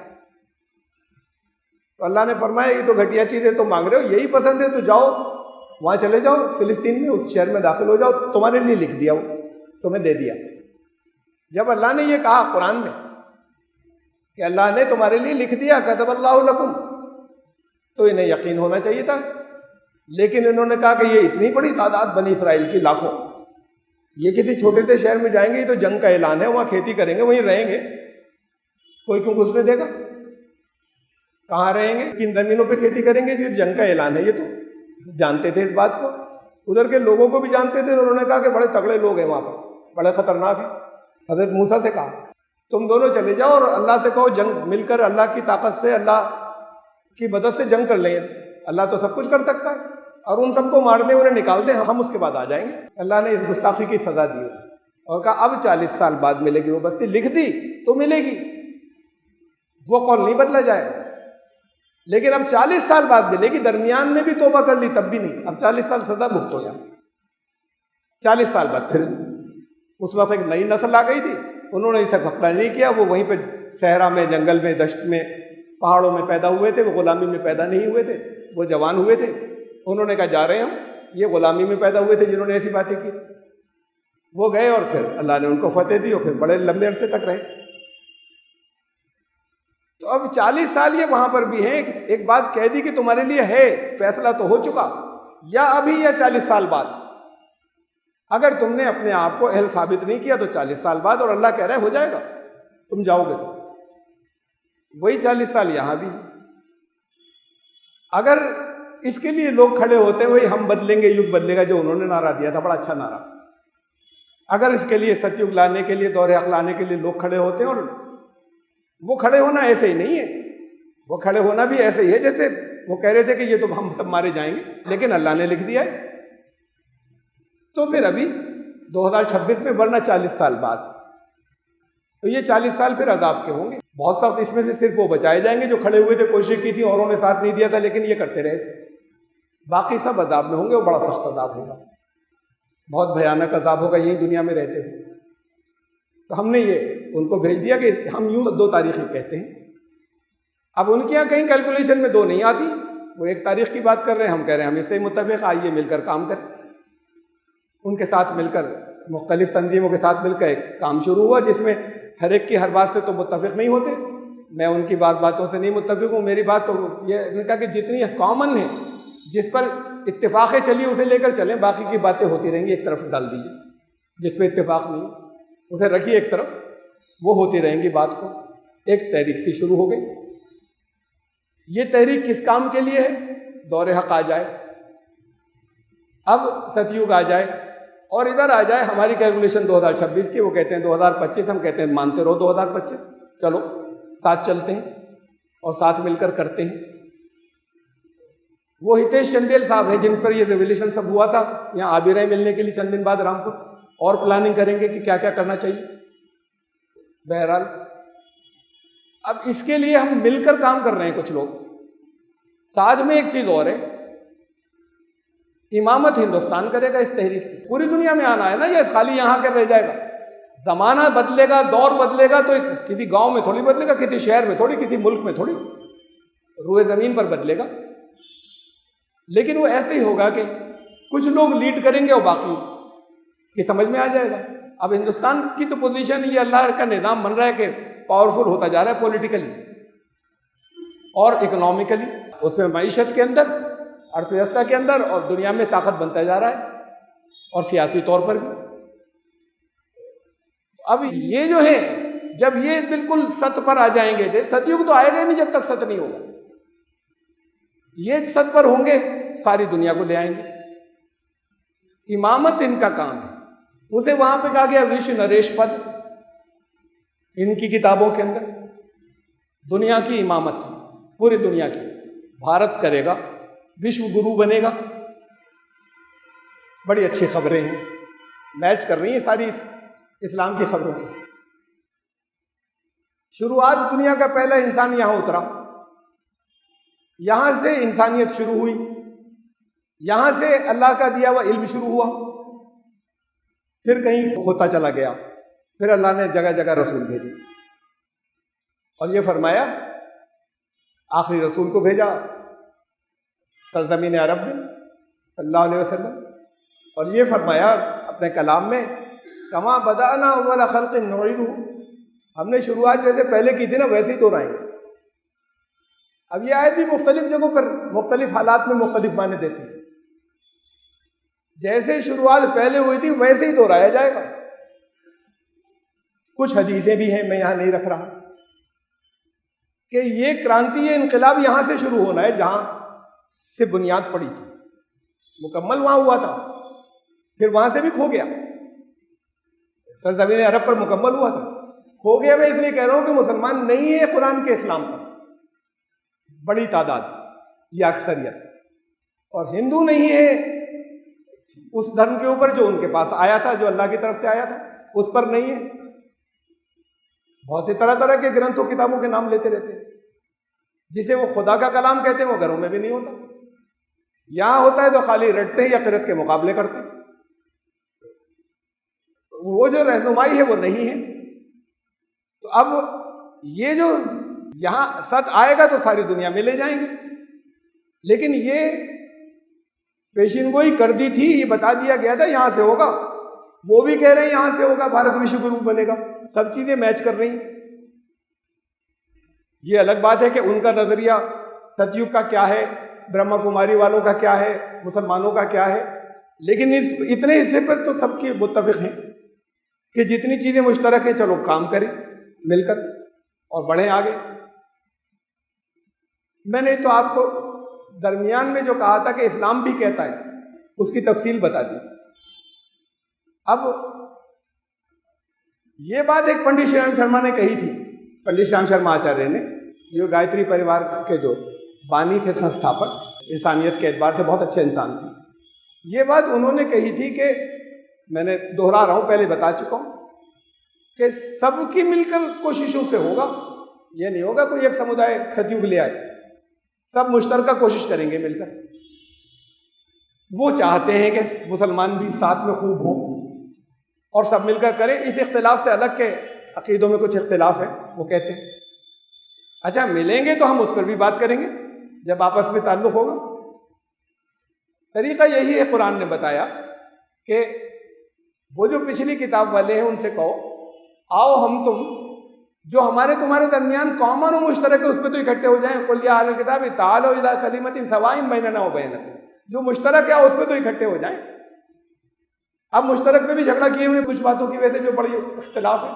تو اللہ نے فرمایا یہ تو گھٹیا چیزیں تو مانگ رہے ہو، یہی پسند ہے تو جاؤ وہاں چلے جاؤ، فلسطین میں اس شہر میں داخل ہو جاؤ، تمہارے لیے لکھ دیا، وہ تمہیں دے دیا۔ جب اللہ نے یہ کہا قرآن میں کہ اللہ نے تمہارے لیے لکھ دیا کتب اللہ لکم، تو انہیں یقین ہونا چاہیے تھا، لیکن انہوں نے کہا کہ یہ اتنی بڑی تعداد بنی اسرائیل کی، لاکھوں، یہ کسی چھوٹے سے شہر میں جائیں گے، یہ تو جنگ کا اعلان ہے، وہاں کھیتی کریں گے، وہیں رہیں گے، کوئی کیوں گھسنے دے گا؟ کہاں رہیں گے، کن زمینوں پہ کھیتی کریں گے؟ یہ جنگ کا اعلان ہے۔ یہ تو جانتے تھے اس بات کو، ادھر کے لوگوں کو بھی جانتے تھے، انہوں نے کہا کہ بڑے تگڑے لوگ ہیں وہاں پر، بڑے خطرناک ہیں۔ حضرت موسیٰ سے کہا تم دونوں چلے جاؤ اور اللہ سے کہو جنگ مل کر اللہ کی طاقت سے، اللہ کی مدد سے جنگ کر لیں، اللہ تو سب کچھ کر سکتا ہے، اور ان سب کو مار دیں، انہیں نکال دیں، ہم اس کے بعد آ جائیں گے۔ اللہ نے اس گستاخی کی سزا دی اور کہا اب 40 سال بعد ملے گی وہ بستی، لکھ دی تو ملے گی، وہ قول نہیں بدلا جائے گا، لیکن اب 40 سال بعد ملے گی۔ درمیان میں بھی توبہ کر لی تب بھی نہیں، اب 40 سال سزا بھگت ہو جائے۔ 40 سال بعد پھر اس وقت ایک نئی نسل آ گئی تھی، انہوں نے اسے گھپلا نہیں کیا، وہ وہیں پہ صحرا میں، جنگل میں، دشت میں، پہاڑوں میں پیدا ہوئے تھے، وہ غلامی میں پیدا نہیں ہوئے تھے، وہ جوان ہوئے تھے۔ انہوں نے کہا جا رہے ہیں ہم، یہ غلامی میں پیدا ہوئے تھے جنہوں نے ایسی باتیں کی، وہ گئے اور پھر اللہ نے ان کو فتح دی اور پھر بڑے لمبے عرصے تک رہے۔ تو اب 40 سال یہ وہاں پر بھی ہیں، ایک بات کہہ دی کہ تمہارے لیے ہے، فیصلہ تو ہو چکا، یا ابھی یا 40 سال بعد۔ اگر تم نے اپنے آپ کو اہل ثابت نہیں کیا تو 40 سال بعد، اور اللہ کہہ رہا ہے ہو جائے گا، تم جاؤ گے تو۔ وہی 40 سال یہاں بھی۔ اگر اس کے لیے لوگ کھڑے ہوتے ہیں، وہی ہم بدلیں گے، یگ بدلے گا، جو انہوں نے نعرہ دیا تھا، بڑا اچھا نعرہ۔ اگر اس کے لیے ستیگ لانے کے لیے، دور حق لانے کے لیے لوگ کھڑے ہوتے ہیں، اور وہ کھڑے ہونا ایسے ہی نہیں ہے، وہ کھڑے ہونا بھی ایسے ہی ہے جیسے وہ کہہ رہے تھے کہ یہ تو ہم سب مارے جائیں گے، لیکن اللہ نے لکھ دیا ہے۔ تو پھر ابھی 2026 میں، ورنہ 40 سال بعد، تو یہ 40 سال پھر عذاب کے ہوں گے۔ بہت سخت، اس میں سے صرف وہ بچائے جائیں گے جو کھڑے ہوئے تھے، کوشش کی تھی، اوروں نے ساتھ نہیں دیا تھا لیکن یہ کرتے رہے تھے، باقی سب عذاب میں ہوں گے، وہ بڑا سخت عذاب ہوگا، بہت بھیانک عذاب ہوگا، یہی دنیا میں رہتے ہیں۔ تو ہم نے یہ ان کو بھیج دیا کہ ہم یوں 2 تاریخیں کہتے ہیں۔ اب ان کے یہاں کہیں کیلکولیشن میں 2 نہیں آتی، وہ ایک تاریخ کی بات کر رہے ہیں، ہم کہہ رہے ہیں ہم اس سے متفق، آئیے مل کر کام کریں۔ ان کے ساتھ مل کر، مختلف تنظیموں کے ساتھ مل کر ایک کام شروع ہوا، جس میں ہر ایک کی ہر بات سے تو متفق نہیں ہوتے، میں ان کی باتوں سے نہیں متفق ہوں، میری بات تو یہ نے کہا کہ جتنی کامن ہے، جس پر اتفاق چلیے اسے لے کر چلیں، باقی کی باتیں ہوتی رہیں گی، ایک طرف ڈال دیجیے، جس پہ اتفاق نہیں اسے رکھیے ایک طرف، وہ ہوتی رہیں گی بات کو۔ ایک تحریک سی شروع ہو گئی۔ یہ تحریک کس کام کے لیے ہے؟ دور حق آ جائے، اب ستیوگ آ جائے، اور ادھر آ جائے ہماری کیلکولیشن 2026 کی، وہ کہتے ہیں 2025، ہم کہتے ہیں مانتے رہو 2025، چلو ساتھ چلتے ہیں اور ساتھ مل کر کرتے ہیں۔ وہ ہتیش چندیل صاحب ہیں جن پر یہ ریولیوشن سب ہوا تھا، یہاں آ بھی رہے ملنے کے لیے چند دن بعد رامپور، اور پلاننگ کریں گے کہ کیا کیا کرنا چاہیے۔ بہرحال اب اس کے لیے ہم مل کر کام کر رہے ہیں کچھ لوگ۔ ساتھ میں ایک چیز اور ہے، امامت ہندوستان کرے گا اس تحریک کی، پوری دنیا میں آنا ہے نا، یہ خالی یہاں کر رہ جائے گا۔ زمانہ بدلے گا، دور بدلے گا، تو کسی گاؤں میں تھوڑی بدلے گا، کسی شہر میں تھوڑی، کسی ملک میں تھوڑی، روئے زمین پر بدلے گا۔ لیکن وہ ایسے ہی ہوگا کہ کچھ لوگ لیڈ کریں گے اور باقی یہ سمجھ میں آ جائے گا۔ اب ہندوستان کی تو پوزیشن یہ اللہ کا نظام بن رہا ہے کہ پاورفل ہوتا جا رہا ہے پولیٹیکلی اور اکنامکلی، اس میں معیشت کے اندر، ارتھ ویوستھا کے اندر، اور دنیا میں طاقت بنتا جا رہا ہے، اور سیاسی طور پر بھی۔ اب یہ جو ہے، جب یہ بالکل سط پر آ جائیں گے، ستیگ تو آئے گا نہیں جب تک سط نہیں ہوگا، یہ سط پر ہوں گے ساری دنیا کو لے آئیں گے۔ امامت ان کا کام ہے، اسے وہاں پہ کہا گیا وش نریش پد، ان کی کتابوں کے اندر دنیا کی امامت، پوری دنیا کی، بھارت کرے گا، وشو گرو بنے گا۔ بڑی اچھی خبریں ہیں، میچ کر رہی ہیں ساری اسلام کی خبروں کی۔ شروعات دنیا کا پہلا انسان یہاں اترا، یہاں سے انسانیت شروع ہوئی، یہاں سے اللہ کا دیا ہوا علم شروع ہوا، پھر کہیں کھوتا چلا گیا، پھر اللہ نے جگہ جگہ رسول بھیجے، اور یہ فرمایا آخری رسول کو بھیجا سرزمین عرب میں صلی اللہ علیہ وسلم، اور یہ فرمایا اپنے کلام میں کما بدأنا اول خلق نعیدہ، ہم نے شروعات جیسے پہلے کی تھی نا ویسے ہی دہرائیں گے۔ اب یہ آیت بھی مختلف جگہوں پر مختلف حالات میں مختلف معنی دیتی ہے، جیسے شروعات پہلے ہوئی تھی ویسے ہی دہرایا جائے گا۔ کچھ حدیثیں بھی ہیں، میں یہاں نہیں رکھ رہا، کہ یہ کرانتی، یہ انقلاب یہاں سے شروع ہونا ہے جہاں سے بنیاد پڑی تھی، مکمل وہاں ہوا تھا، پھر وہاں سے بھی کھو گیا، سرزمین عرب پر مکمل ہوا تھا، کھو گیا۔ میں اس لیے کہہ رہا ہوں کہ مسلمان نہیں ہے قرآن کے اسلام پر، بڑی تعداد، یہ اکثریت، اور ہندو نہیں ہے اس دھرم کے اوپر جو ان کے پاس آیا تھا، جو اللہ کی طرف سے آیا تھا، اس پر نہیں ہے۔ بہت سے طرح طرح کے گرنتھ و کتابوں کے نام لیتے رہتے ہیں، جسے وہ خدا کا کلام کہتے ہیں، وہ گھروں میں بھی نہیں ہوتا، یہاں ہوتا ہے تو خالی رٹتے ہیں یا قرأت کے مقابلے کرتے ہیں، وہ جو رہنمائی ہے وہ نہیں ہے۔ تو اب یہ جو یہاں سچ آئے گا تو ساری دنیا میں لے جائیں گے، لیکن یہ پیشین گوئی کر دی تھی، یہ بتا دیا گیا تھا یہاں سے ہوگا، وہ بھی کہہ رہے ہیں یہاں سے ہوگا، بھارت وشو گرو بنے گا، سب چیزیں میچ کر رہی ہیں۔ یہ الگ بات ہے کہ ان کا نظریہ ستیگ کا کیا ہے، برہما کماری والوں کا کیا ہے، مسلمانوں کا کیا ہے، لیکن اس اتنے حصے پر تو سب کے متفق ہیں کہ جتنی چیزیں مشترک ہیں چلو کام کریں مل کر اور بڑھیں آگے۔ میں نے تو آپ کو درمیان میں جو کہا تھا کہ اسلام بھی کہتا ہے، اس کی تفصیل بتا دی۔ اب یہ بات ایک پنڈت شری رام شرما نے کہی تھی، پنڈت شری رام شرما آچاریہ نے، جو گایتری پریوار کے جو بانی تھے، سنستھاپک، انسانیت کے اعتبار سے بہت اچھے انسان تھے۔ یہ بات انہوں نے کہی تھی کہ میں نے دوہرا رہا ہوں، پہلے بتا چکا ہوں کہ سب کی مل کر کوششوں سے ہوگا، یہ نہیں ہوگا کوئی ایک سمودائے ستیگ لے آئے، سب مشترکہ کوشش کریں گے مل کر۔ وہ چاہتے ہیں کہ مسلمان بھی ساتھ میں خوب ہوں اور سب مل کر کریں، اس اختلاف سے الگ کے عقیدوں میں کچھ اختلاف ہے، وہ کہتے ہیں اچھا ملیں گے تو ہم اس پر بھی بات کریں گے جب آپس میں تعلق ہوگا۔ طریقہ یہی ہے، قرآن نے بتایا کہ وہ جو پچھلی کتاب والے ہیں ان سے کہو آؤ ہم تم جو ہمارے تمہارے درمیان کامن و مشترک ہے اس پہ تو اکٹھے ہو جائیں، قل یا اہل الکتاب تعالوا الی کلمۃ سواء بیننا وبینکم، جو مشترک ہے اس پہ تو اکٹھے ہو جائیں۔ اب مشترک میں بھی جھگڑا کیے ہوئے کچھ باتوں کی وجہ سے جو بڑی اختلاف ہے،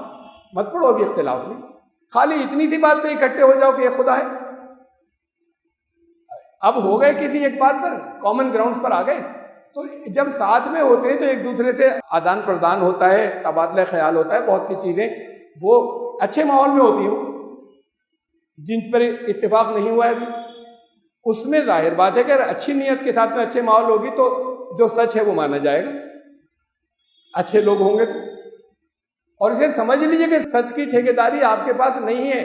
مت پڑو ابھی اختلاف میں، خالی اتنی سی بات پہ اکٹھے ہو جاؤ کہ یہ خدا ہے۔ اب ہو گئے کسی ایک بات پر، کامن گراؤنڈز پر آ گئے، تو جب ساتھ میں ہوتے ہیں تو ایک دوسرے سے آدان پردان ہوتا ہے، تبادلہ خیال ہوتا ہے، بہت سی چیزیں وہ اچھے ماحول میں ہوتی ہیں، جن پر اتفاق نہیں ہوا ہے ابھی، اس میں ظاہر بات ہے کہ اگر اچھی نیت کے ساتھ میں اچھے ماحول ہوگی تو جو سچ ہے وہ مانا جائے گا، اچھے لوگ ہوں گے تو۔ اور اسے سمجھ لیجیے کہ سچ کی ٹھیکیداری آپ کے پاس نہیں ہے،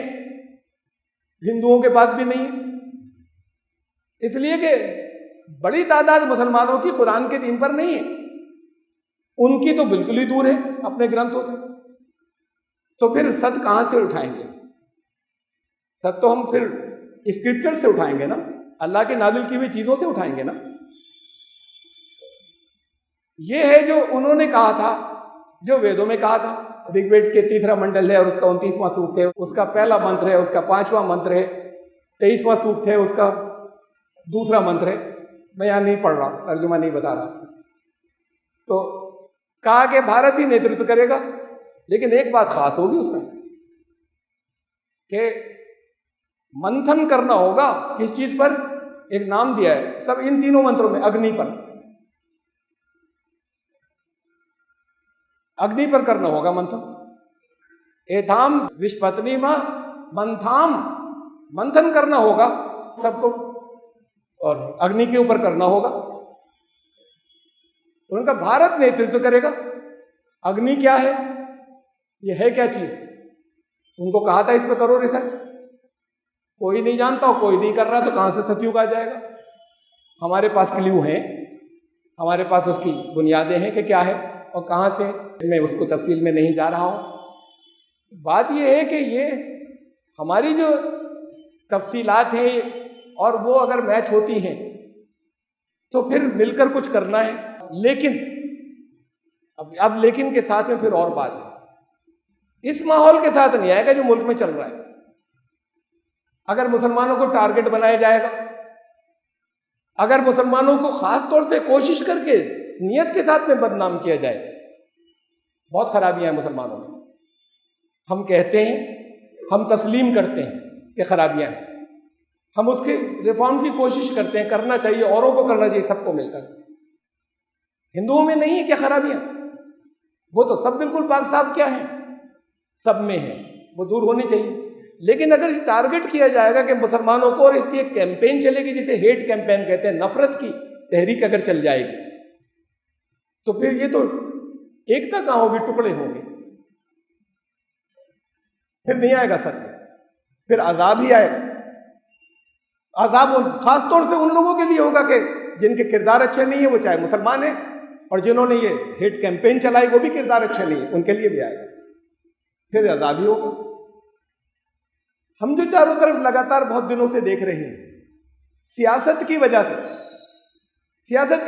ہندوؤں کے پاس بھی نہیں ہے، اس لیے کہ بڑی تعداد مسلمانوں کی قرآن کے دین پر نہیں ہے، ان کی تو بالکل ہی دور ہے اپنے گرنتھوں سے، تو پھر ست کہاں سے اٹھائیں گے؟ ست تو ہم پھر اسکرپچر سے اٹھائیں گے نا، اللہ کے نازل کی ہوئی چیزوں سے اٹھائیں گے نا۔ یہ ہے جو انہوں نے کہا تھا، جو ویدوں میں کہا تھا۔ رگ وید کے 3واں منڈل ہے اور اس کا 29واں سوکت ہے، اس کا پہلا منتر ہے، اس کا 5واں منتر ہے، 23واں سوکت ہے، اس کا 2 منتر ہے۔ میں یہاں نہیں پڑھ رہا، ترجمہ نہیں بتا رہا۔ تو کہا کہ بھارت ہی نیترتو کرے گا، لیکن ایک بات خاص ہوگی اس میں کہ منتھن کرنا ہوگا کس چیز پر؟ ایک نام دیا ہے سب ان تینوں منتروں میں، اگنی پر، اگنی پر کرنا ہوگا منتھن۔ ایتھام وشپتنی ماں منتھام، منتھن کرنا ہوگا سب کو، اور اگنی کے اوپر کرنا ہوگا۔ ان کا بھارت نیترتو کرے گا۔ اگنی کیا ہے؟ یہ ہے کیا چیز؟ ان کو کہا تھا اس پہ کرو ریسرچ، کوئی نہیں جانتا اور کوئی نہیں کر رہا، تو کہاں سے ستیوگ آ جائے گا؟ ہمارے پاس کلیو ہیں، ہمارے پاس اس کی بنیادیں ہیں کہ کیا ہے اور کہاں سے، میں اس کو تفصیل میں نہیں جا رہا ہوں۔ بات یہ ہے کہ یہ ہماری جو تفصیلات ہیں اور وہ اگر میچ ہوتی ہیں تو پھر مل کر کچھ کرنا ہے، لیکن اب لیکن کے ساتھ میں پھر اور بات ہے، اس ماحول کے ساتھ نہیں آئے گا جو ملک میں چل رہا ہے۔ اگر مسلمانوں کو ٹارگٹ بنایا جائے گا، اگر مسلمانوں کو خاص طور سے کوشش کر کے نیت کے ساتھ میں بدنام کیا جائے، بہت خرابیاں ہیں مسلمانوں میں۔ ہم کہتے ہیں، ہم تسلیم کرتے ہیں کہ خرابیاں ہیں، ہم اس کے ریفارم کی کوشش کرتے ہیں، کرنا چاہیے، اوروں کو کرنا چاہیے، سب کو مل کر۔ ہندوؤں میں نہیں ہے کیا خرابیاں؟ وہ تو سب بالکل پاک صاف کیا ہیں، سب میں ہیں، وہ دور ہونی چاہیے۔ لیکن اگر ٹارگٹ کیا جائے گا کہ مسلمانوں کو، اور اس کی ایک کیمپین چلے گی جسے ہیٹ کیمپین کہتے ہیں، نفرت کی تحریک اگر چل جائے گی، تو پھر یہ تو ایکتا کہاں ہوگی، ٹکڑے ہوں گے، پھر نہیں آئے گا سچ میں، پھر عذاب ہی آئے گا۔ عذاب خاص طور سے ان لوگوں کے لیے ہوگا کہ جن کے کردار اچھے نہیں ہیں، وہ چاہے مسلمان ہیں، اور جنہوں نے یہ ہیٹ کیمپین چلائی وہ بھی کردار اچھے نہیں ہیں، ان کے لیے بھی آئے گا، پھر عذاب ہی ہوگا۔ ہم جو چاروں طرف لگاتار بہت دنوں سے دیکھ رہے ہیں، سیاست کی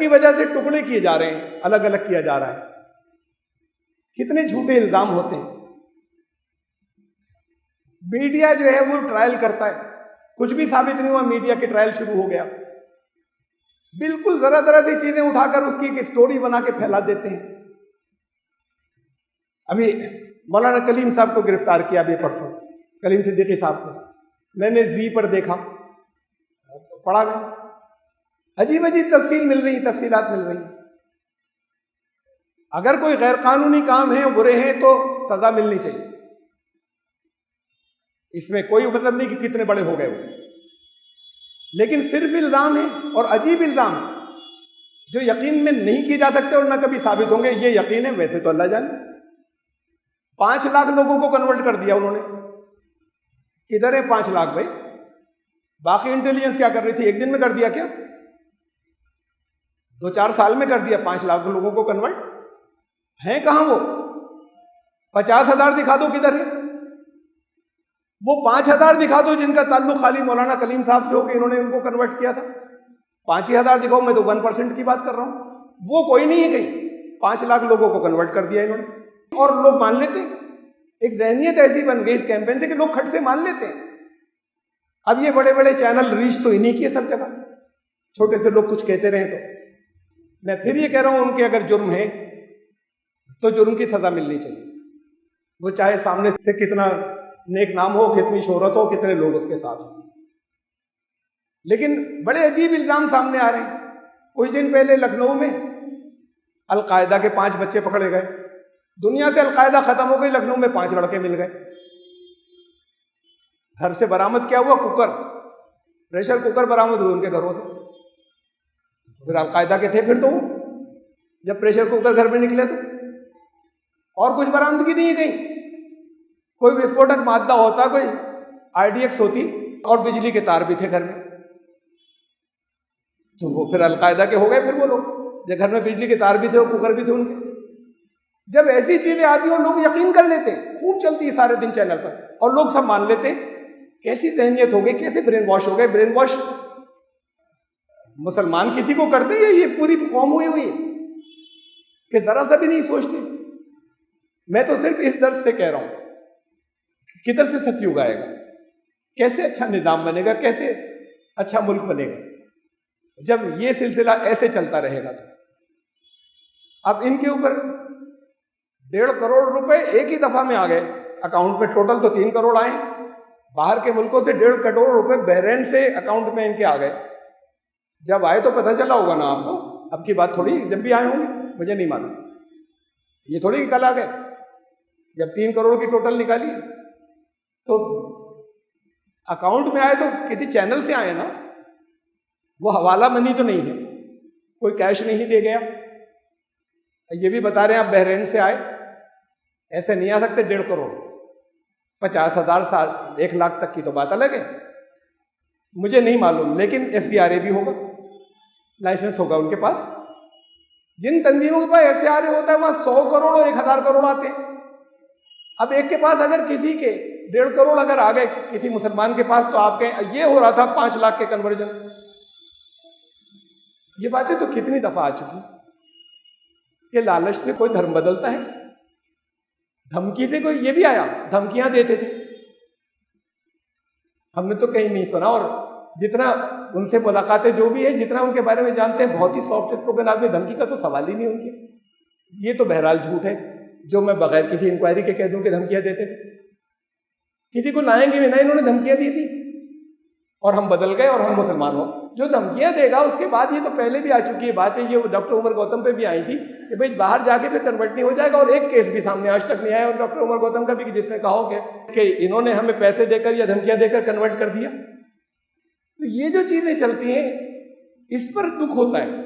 وجہ سے ٹکڑے کیے جا رہے ہیں، الگ الگ کیا جا رہا ہے، کتنے جھوٹے الزام ہوتے ہیں۔ میڈیا جو ہے وہ ٹرائل کرتا ہے، کچھ بھی ثابت نہیں ہوا، میڈیا کے ٹرائل شروع ہو گیا، بالکل ذرا ذرا سی چیزیں اٹھا کر اس کی ایک سٹوری بنا کے پھیلا دیتے ہیں۔ ابھی مولانا کلیم صاحب کو گرفتار کیا، ابھی پرسوں کلیم صدیقی صاحب کو میں نے زی پر دیکھا، پڑھا میں، عجیب عجیب تفصیلات مل رہی ہیں۔ اگر کوئی غیر قانونی کام ہے، برے ہیں، تو سزا ملنی چاہیے، اس میں کوئی مطلب نہیں کہ کتنے بڑے ہو گئے وہ، لیکن صرف الزام ہے، اور عجیب الزام ہے جو یقین میں نہیں کیے جا سکتے اور نہ کبھی ثابت ہوں گے۔ یہ یقین ہے، ویسے تو اللہ جانے 5 لاکھ لوگوں کو کنورٹ کر دیا انہوں نے۔ کدھر ہے 5 لاکھ بھائی؟ باقی انٹیلیجنس کیا کر رہی تھی؟ ایک دن میں کر دیا کیا؟ 2-4 سال میں کر دیا 5 لاکھ لوگوں کو کنورٹ؟ ہیں کہاں وہ؟ 50,000 دکھا دو کدھر ہے؟ وہ 5,000 دکھا دو جن کا تعلق خالی مولانا کلیم صاحب سے ہو کہ انہوں نے ان کو کنورٹ کیا تھا۔ 5,000 دکھاؤ، میں تو 1% کی بات کر رہا ہوں، وہ کوئی نہیں ہے کہیں۔ 5 لاکھ لوگوں کو کنورٹ کر دیا انہوں نے، اور لوگ مان لیتے ہیں۔ ایک ذہنیت ایسی بن گئی اس کیمپین سے کہ لوگ کھٹ سے مان لیتے ہیں۔ اب یہ بڑے بڑے چینل ریچ تو انہی کیے سب جگہ، چھوٹے سے لوگ کچھ کہتے رہے تو۔ میں پھر یہ کہہ رہا ہوں، ان کے اگر جرم ہے تو جرم کی سزا ملنی چاہیے، وہ چاہے سامنے سے کتنا نیک نام ہو، کتنی شہرت ہو، کتنے لوگ اس کے ساتھ ہوں۔ لیکن بڑے عجیب الزام سامنے آ رہے ہیں۔ کچھ دن پہلے لکھنؤ میں القاعدہ کے 5 بچے پکڑے گئے، دنیا سے القاعدہ ختم ہو گئی، لکھنؤ میں 5 لڑکے مل گئے۔ گھر سے برآمد کیا ہوا کوکر، پریشر کوکر برآمد ہوئے ان کے گھروں سے. پھر القاعدہ کے تھے پھر تو وہ, جب پریشر کوکر گھر میں نکلے تو اور کچھ برآمدگی نہیں ہے کہیں. کوئی وسفوٹک مادہ ہوتا, کوئی RDX ہوتی, اور بجلی کے تار بھی تھے گھر میں, تو وہ پھر القاعدہ کے ہو گئے. پھر وہ لوگ جب گھر میں بجلی کے تار بھی تھے اور کوکر بھی تھے ان کے, جب ایسی چیزیں آتی ہیں لوگ یقین کر لیتے ہیں, خوب چلتی ہے سارے دن چینل پر, اور لوگ سب مان لیتے ہیں. کیسی ذہنیت ہو گئی, کیسے برین واش ہو گئے. برین واش مسلمان کسی کو کرتے ہیں, یہ پوری قوم ہوئی ہوئی ہے کہ ذرا سا بھی نہیں سوچتے. میں تو صرف اس درس سے کہہ رہا ہوں کدھر سے ستیوگ آئے گا, کیسے اچھا نظام بنے گا, کیسے اچھا ملک بنے گا جب یہ سلسلہ ایسے چلتا رہے گا. اب ان کے اوپر 1.5 کروڑ روپے ایک ہی دفعہ میں آ گئے اکاؤنٹ میں. ٹوٹل تو 3 کروڑ آئے, باہر کے ملکوں سے 1.5 کروڑ روپے بحرین سے اکاؤنٹ میں ان کے آ گئے. جب آئے تو پتہ چلا ہوگا نا آپ کو, اب کی بات تھوڑی, جب بھی آئے ہوں گے مجھے نہیں معلوم, یہ تھوڑی کہ کل آ گئے. جب 3 کروڑ کی ٹوٹل نکالی تو اکاؤنٹ میں آئے تو کسی چینل سے آئے نا, وہ حوالہ منی تو نہیں ہے, کوئی کیش نہیں دے گیا. یہ بھی بتا رہے ہیں آپ بحرین سے آئے, ایسے نہیں آ سکتے. 1.5 کروڑ 50,000 1 لاکھ تک کی تو بات الگ ہے, مجھے نہیں معلوم. لیکن FCRA بھی ہوگا, لائسنس ہوگا ان کے پاس. جن تنظیموں کے پاس FCRA ہوتا ہے وہاں 100 کروڑ اور 1,000 کروڑ آتے ہیں. اب ایک کے پاس اگر کسی کے 1.5 کروڑ اگر آ گئے کسی مسلمان کے پاس, تو آپ کے یہ ہو رہا تھا 5 لاکھ کے کنورژن. یہ باتیں تو کتنی دفعہ آ چکی کہ لالچ سے کوئی دھرم بدلتا ہے, دھمکی سے کوئی. یہ بھی آیا, دھمکیاں دیتے تھے, ہم نے تو کہیں نہیں سنا. اور جتنا ان سے ملاقاتیں جو بھی ہے, جتنا ان کے بارے میں جانتے ہیں, بہت ہی سافٹ اسپوکن آدمی, دھمکی کا تو سوال ہی نہیں ان کے. یہ تو بہرحال جھوٹ ہے جو میں بغیر کسی انکوائری کے کہہ دوں کہ دھمکیاں دیتے تھے. کسی کو لائیں گے بھی نہیں, انہوں نے دھمکیاں دی تھی اور ہم بدل گئے اور ہم مسلمان ہو. جو دھمکیاں دے گا اس کے بعد, یہ تو پہلے بھی آ چکی ہے بات ہے, یہ ڈاکٹر عمر گوتم پہ بھی آئی تھی کہ بھائی باہر جا کے پھر کنورٹ نہیں ہو جائے گا. اور ایک کیس بھی سامنے آج تک نہیں آیا, اور ڈاکٹر عمر گوتم کا بھی, جس نے کہا ہو کہ انہوں نے ہمیں پیسے دے کر یا دھمکیاں دے کر کنورٹ کر دیا. تو یہ جو چیزیں چلتی ہیں اس پر دکھ ہوتا ہے.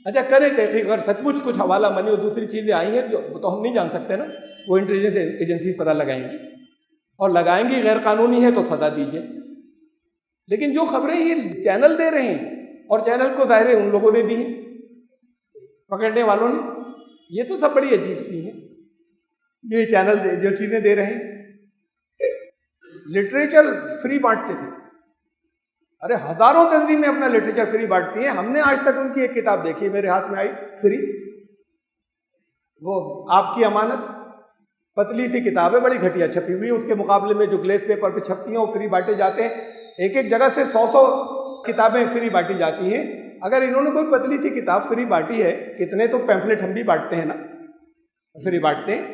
اچھا کریں تحقیق, اگر سچ مچ کچھ حوالہ منی اور دوسری چیزیں آئی ہیں تو ہم نہیں جان سکتے نا, وہ انٹیلیجنس ایجنسی پتہ لگائیں گی, اور لگائیں گی غیر قانونی ہے تو سزا دیجیے. لیکن جو خبریں یہ چینل دے رہے ہیں, اور چینل کو ظاہر ہے ان لوگوں نے دی ہیں, پکڑنے والوں نے, یہ تو سب بڑی عجیب سی ہیں جو یہ چینل جو چیزیں دے رہے ہیں. لٹریچر فری بانٹتے تھے, ارے ہزاروں تنظیمیں اپنا لٹریچر فری بانٹتی ہیں. ہم نے آج تک ان کی ایک کتاب دیکھی, میرے ہاتھ میں آئی فری, وہ آپ کی امانت, پتلی سی کتاب ہے, بڑی گھٹیا چھپی ہوئی ہے. اس کے مقابلے میں جو گلیس پیپر پہ چھپتی ہیں وہ فری بانٹے جاتے ہیں. ایک جگہ سے 100 کتابیں فری بانٹی جاتی ہیں. اگر انہوں نے کوئی پتلی سی کتاب فری بانٹی ہے, کتنے تو پیمفلٹ ہم بھی بانٹتے ہیں نا, فری بانٹتے ہیں.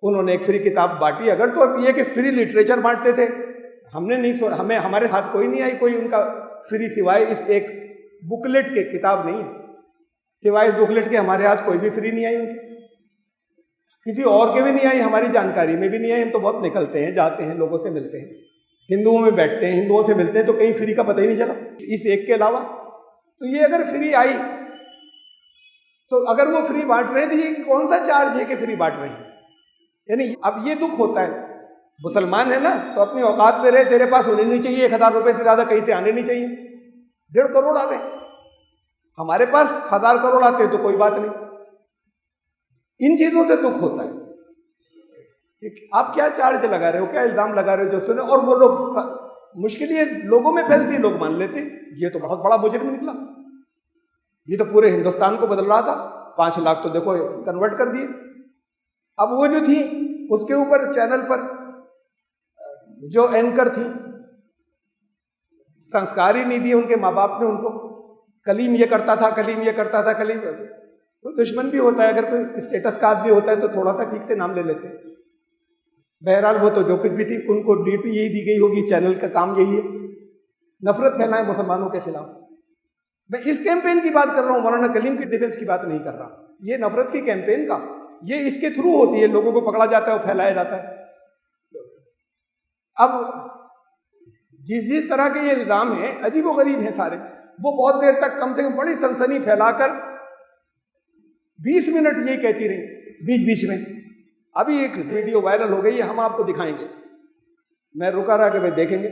انہوں نے ایک فری کتاب بانٹی اگر, تو اب یہ کہ فری لٹریچر بانٹتے تھے. ہم نے نہیں سنا, ہمارے ہاتھ کوئی نہیں آئی کوئی ان کا فری, سوائے اس ایک بکلیٹ کے. کتاب نہیں ہے, سوائے اس بکلیٹ کے ہمارے ہاتھ کوئی بھی فری نہیں آئی ان کی, کسی اور کے بھی نہیں آئی, ہماری جانکاری میں بھی نہیں آئی. ہم تو بہت نکلتے ہیں, جاتے ہیں, لوگوں سے ملتے ہیں, ہندوؤں میں بیٹھتے ہیں, ہندوؤں سے ملتے ہیں, تو کہیں فری کا پتہ ہی نہیں چلا اس ایک کے علاوہ. تو یہ اگر فری آئی تو اگر وہ فری بانٹ رہے ہیں تو یہ کون سا چارج ہے کہ فری بانٹ رہے ہیں. یعنی اب یہ دکھ ہوتا ہے, مسلمان ہے نا تو اپنی اوقات میں رہے, تیرے پاس ہونے نہیں چاہیے 1,000 روپے سے زیادہ کہیں سے آنے نہیں چاہیے. 1.5 کروڑ آ گئے, ہمارے پاس 1,000 کروڑ آتے تو کوئی بات نہیں. ان چیزوں سے دکھ ہوتا ہے کہ آپ کیا چارج لگا رہے ہو, کیا الزام لگا رہے ہو دوستوں نے, اور وہ لوگ مشکل یہ لوگوں میں پھیلتی, لوگ مان لیتے یہ تو بہت بڑا مجرم نکلا, یہ تو پورے ہندوستان کو بدل رہا تھا, 5 لاکھ تو دیکھو کنورٹ کر دیے. اب وہ جو تھی اس کے اوپر چینل پر جو اینکر تھی, سنسکار ہی نہیں دیے ان کے ماں باپ نے ان کو. کلیم یہ کرتا تھا, کلیم یہ کرتا تھا, کلیم. کوئی دشمن بھی ہوتا ہے, اگر کوئی اسٹیٹس کا آدمی ہوتا ہے تو تھوڑا سا ٹھیک سے نام لے لیتے. بہرحال وہ تو جو کچھ بھی تھی, ان کو ڈیوٹی یہی دی گئی ہوگی, چینل کا کام یہی ہے نفرت پھیلائیں مسلمانوں کے خلاف. میں اس کیمپین کی بات کر رہا ہوں, مولانا کلیم کی ڈیفنس کی بات نہیں کر رہا. یہ نفرت کی کیمپین کا, یہ اس کے تھرو ہوتی ہے, لوگوں کو پکڑا جاتا ہے اور پھیلایا جاتا ہے. اب جس طرح کے یہ الزام ہیں عجیب و غریب ہیں سارے، وہ بہت دیر تک کم سے کم بڑی سنسنی پھیلا کر 20 منٹ یہی کہتی رہی بیچ بیچ میں۔ ابھی ایک ویڈیو وائرل ہو گئی ہے، ہم آپ کو دکھائیں گے، میں رکا رہا کہ بھائی دیکھیں گے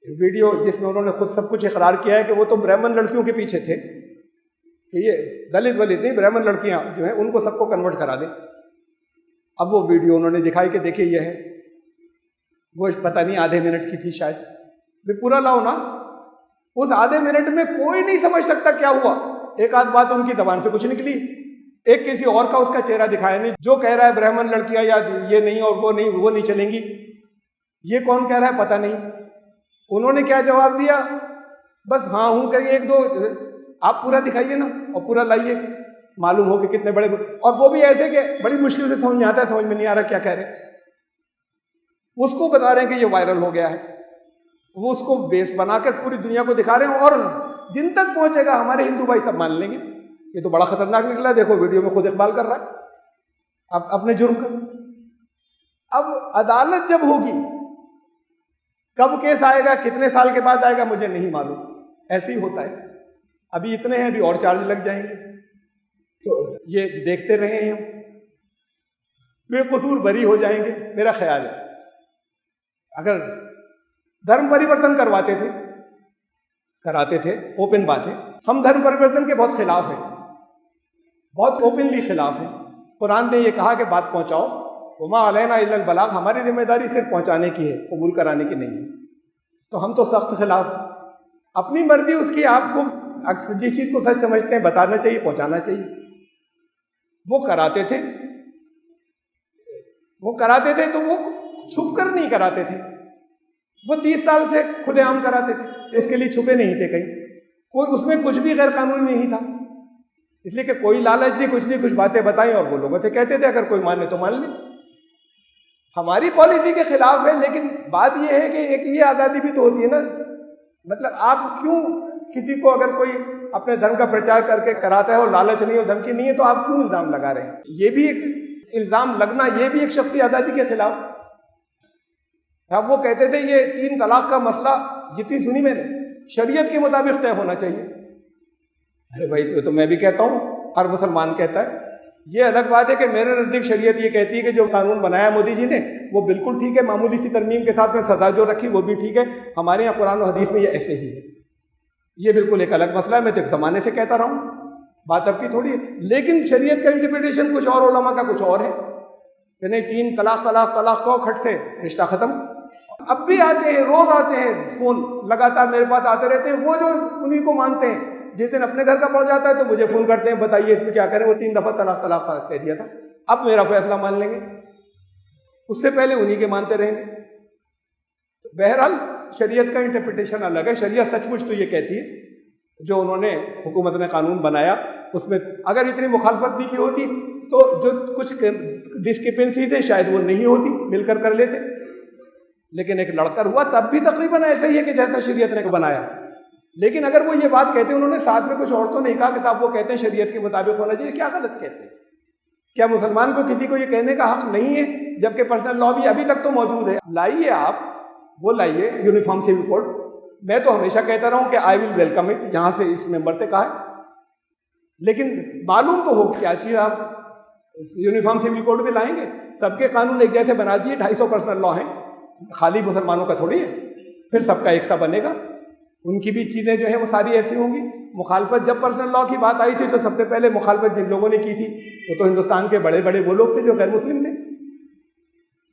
ویڈیو جس میں انہوں نے خود سب کچھ اقرار کیا ہے کہ وہ تو برہمن لڑکیوں کے پیچھے تھے کہ یہ دلت ولیت نہیں، برہمن لڑکیاں جو ہیں ان کو سب کو کنورٹ کرا دیں۔ اب وہ ویڈیو انہوں نے دکھائی کہ دیکھیے یہ ہے، وہ پتہ نہیں آدھے منٹ کی تھی شاید، بھی پورا لاؤ نا، اس آدھے منٹ میں کوئی نہیں سمجھ سکتا کیا ہوا، ایک آدھ بات ان کی زبان سے کچھ نکلی، ایک کسی اور کا اس کا چہرہ دکھایا نہیں، جو کہہ رہا ہے برہمن لڑکیاں یا یہ نہیں اور وہ نہیں چلیں گی، یہ کون کہہ رہا ہے پتہ نہیں۔ انہوں نے کیا جواب دیا، بس ہاں ہوں کہ ایک دو آپ پورا دکھائیے نا اور پورا لائیے کہ معلوم ہو کہ کتنے بڑے، اور وہ بھی ایسے کہ بڑی مشکل سے سمجھ میں آتا ہے، سمجھ میں نہیں آ رہا کیا کہہ رہے ہیں۔ اس کو بتا رہے ہیں کہ یہ وائرل ہو گیا ہے، وہ اس کو بیس بنا کر پوری دنیا کو دکھا رہے ہیں، اور جن تک پہنچے گا ہمارے ہندو بھائی سب مان لیں گے یہ تو بڑا خطرناک نکلا، دیکھو ویڈیو میں خود اقبال کر رہا ہے اب اپنے جرم کا۔ اب عدالت جب ہوگی، کب کیس آئے گا، کتنے سال کے بعد آئے گا مجھے نہیں معلوم، ایسے ہی ہوتا ہے، ابھی اتنے ہیں، ابھی اور چارج لگ جائیں گے، تو یہ دیکھتے رہے ہیں، بے قصور بری ہو جائیں گے۔ میرا خیال ہے اگر دھرم پریورتن کراتے تھے، اوپن بات ہے، ہم دھرم پریورتن کے بہت خلاف ہیں، بہت اوپنلی خلاف ہیں۔ قرآن نے یہ کہا کہ بات پہنچاؤ، وما علینا الا البلاغ، ہماری ذمہ داری صرف پہنچانے کی ہے، قبول کرانے کی نہیں ہے، تو ہم تو سخت خلاف، اپنی مرضی اس کی، آپ کو جس چیز کو سچ سمجھتے ہیں بتانا چاہیے، پہنچانا چاہیے۔ وہ کراتے تھے تو وہ چھپ کر نہیں کراتے تھے، وہ 30 سال سے کھلے عام کراتے تھے، اس کے لیے چھپے نہیں تھے کہیں، کوئی اس میں کچھ بھی غیر قانونی نہیں تھا، اس لیے کہ کوئی لالچ نہیں، کچھ باتیں بتائیں اور وہ لوگوں سے کہتے تھے اگر کوئی مانے تو مان لیں۔ ہماری پالیسی کے خلاف ہے، لیکن بات یہ ہے کہ ایک یہ آزادی بھی تو ہوتی ہے نا، مطلب آپ کیوں کسی کو اگر کوئی اپنے دھرم کا پرچار کر کے کراتا ہے اور لالچ نہیں اور دھمکی نہیں ہے تو آپ کیوں الزام لگا رہے ہیں؟ یہ بھی ایک الزام لگنا، یہ بھی ایک شخصی آزادی کے خلاف۔ اب وہ کہتے تھے یہ 3 طلاق کا مسئلہ جتنی سنی میں نے شریعت کے مطابق طے ہونا چاہیے۔ ارے بھائی تو میں بھی کہتا ہوں، ہر مسلمان کہتا ہے، یہ الگ بات ہے کہ میرے نزدیک شریعت یہ کہتی ہے کہ جو قانون بنایا مودی جی نے وہ بالکل ٹھیک ہے، معمولی سی ترمیم کے ساتھ میں سزا جو رکھی وہ بھی ٹھیک ہے، ہمارے یہاں قرآن و حدیث میں یہ ایسے ہی ہے، یہ بالکل ایک الگ مسئلہ ہے، میں تو ایک زمانے سے کہتا رہا ہوں، بات اب کی تھوڑی ہے۔ لیکن شریعت کا انٹرپریٹیشن کچھ اور، علماء کا کچھ اور ہے کہ نہیں 3 طلاق کو کھٹ سے رشتہ ختم۔ اب بھی آتے ہیں، روز آتے ہیں، فون لگاتار میرے پاس آتے رہتے ہیں، وہ جو انہیں کو مانتے ہیں، جس دن اپنے گھر کا پڑ جاتا ہے تو مجھے فون کرتے ہیں بتائیے اس میں کیا کریں، وہ 3 دفعہ طلاق کہہ دیا تھا، اب میرا فیصلہ مان لیں گے، اس سے پہلے انہیں کے مانتے رہیں گے۔ بہرحال شریعت کا انٹرپریٹیشن الگ ہے، شریعت سچ مچ تو یہ کہتی ہے جو انہوں نے حکومت نے قانون بنایا اس میں اگر اتنی مخالفت نہیں کی ہوتی تو جو کچھ ڈسکرپنسی تھے شاید وہ نہیں ہوتی، مل کر لیتے، لیکن ایک لڑکر ہوا تب بھی تقریباً ایسا ہی ہے کہ جیسا شریعت نے بنایا۔ لیکن اگر وہ یہ بات کہتے ہیں، انہوں نے ساتھ میں کچھ اور تو نہیں کہا کہ صاحب وہ کہتے ہیں شریعت کے مطابق ہونا چاہیے، کیا غلط کہتے ہیں؟ کیا مسلمان کو کسی کو یہ کہنے کا حق نہیں ہے جبکہ پرسنل لا بھی ابھی تک تو موجود ہے؟ لائیے آپ، وہ لائیے یونیفارم سول کوڈ، میں تو ہمیشہ کہتا رہا ہوں کہ آئی ول ویلکم اٹ، یہاں سے اس ممبر سے کہا ہے، لیکن معلوم تو ہو کیا چیز آپ یونیفارم سول کوڈ بھی لائیں گے، سب کے قانون ایک جیسے بنا دیے، 250 پرسنل لا ہیں، خالی مسلمانوں کا تھوڑی ہے، پھر سب کا ایک سا بنے گا، ان کی بھی چیزیں جو ہیں وہ ساری ایسی ہوں گی۔ مخالفت جب پرسنل لا کی بات آئی تھی تو سب سے پہلے مخالفت جن لوگوں نے کی تھی وہ تو ہندوستان کے بڑے بڑے وہ لوگ تھے جو غیر مسلم تھے،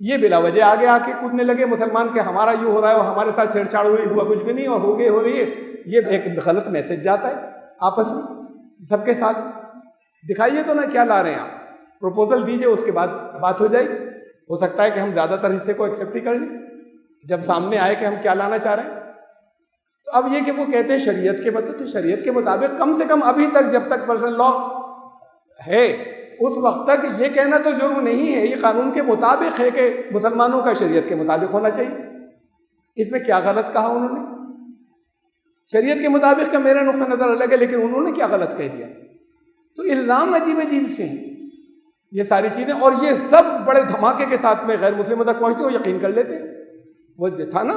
یہ بلا وجہ آگے آ کے کودنے لگے مسلمان کہ ہمارا یوں ہو رہا ہے، وہ ہمارے ساتھ چھیڑ چھاڑ ہوئی، ہوا کچھ بھی نہیں، اور ہو رہی ہے، یہ ایک غلط میسج جاتا ہے آپس میں سب کے ساتھ۔ دکھائیے تو نا کیا لا رہے ہیں آپ، پروپوزل دیجئے، اس کے بعد بات ہو جائے گی، ہو سکتا ہے کہ ہم زیادہ تر حصے کو ایکسیپٹ ہی کر لیں جب سامنے آئے کہ ہم کیا لانا چاہ رہے ہیں۔ تو اب یہ کہ وہ کہتے ہیں شریعت کے مطابق، تو شریعت کے مطابق کم سے کم ابھی تک جب تک پرسنل لا ہے اس وقت تک یہ کہنا تو جرم نہیں ہے، یہ قانون کے مطابق ہے کہ مسلمانوں کا شریعت کے مطابق ہونا چاہیے۔ اس میں کیا غلط کہا انہوں نے؟ شریعت کے مطابق کا میرا نقطہ نظر الگ ہے، لیکن انہوں نے کیا غلط کہہ دیا؟ تو الزام عجیب عجیب سے ہیں یہ ساری چیزیں، اور یہ سب بڑے دھماکے کے ساتھ میں غیر مسلموں تک پہنچتے ہو، یقین کر لیتے۔ وہ جو تھا نا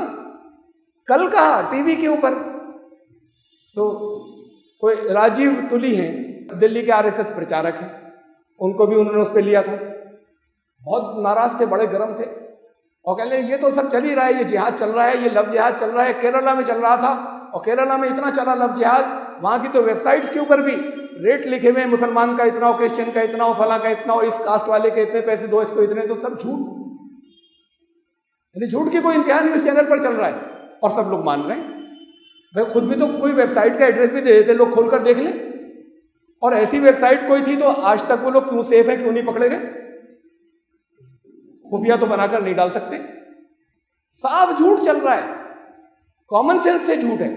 کل کہا ٹی وی کے اوپر، تو کوئی راجیو تلی ہیں دلی کے RSS پرچارک ہیں، ان کو بھی انہوں نے اس پہ لیا تھا، بہت ناراض تھے، بڑے گرم تھے، اور کہہ لیں یہ تو سب چل ہی رہا ہے، یہ جہاد چل رہا ہے، یہ لو جہاد چل رہا ہے، کیرلا میں چل رہا تھا، اور کیرلا میں اتنا چلا لو جہاد، وہاں کی تو ویب سائٹس کے اوپر بھی ریٹ لکھے ہوئے ہیں، مسلمان کا اتنا، کرسچن کا اتنا، فلاں کا اتنا، اور اس کاسٹ والے کے اتنے پیسے دو، اس کو اتنے، تو سب جھوٹ، یعنی جھوٹ کی کوئی انتہا نہیں اس چینل پر چل رہا ہے، اور سب لوگ مان رہے ہیں۔ بھائی خود بھی تو کوئی ویب سائٹ کا ایڈریس بھی دے دیتے، لوگ کھول کر دیکھ لیں، اور ایسی ویب سائٹ کوئی تھی تو آج تک وہ لوگ کیوں سیف ہیں، کیوں نہیں پکڑے گئے؟ خفیہ تو بنا کر نہیں ڈال سکتے، صاف جھوٹ چل رہا ہے، کامن سینس سے جھوٹ ہے،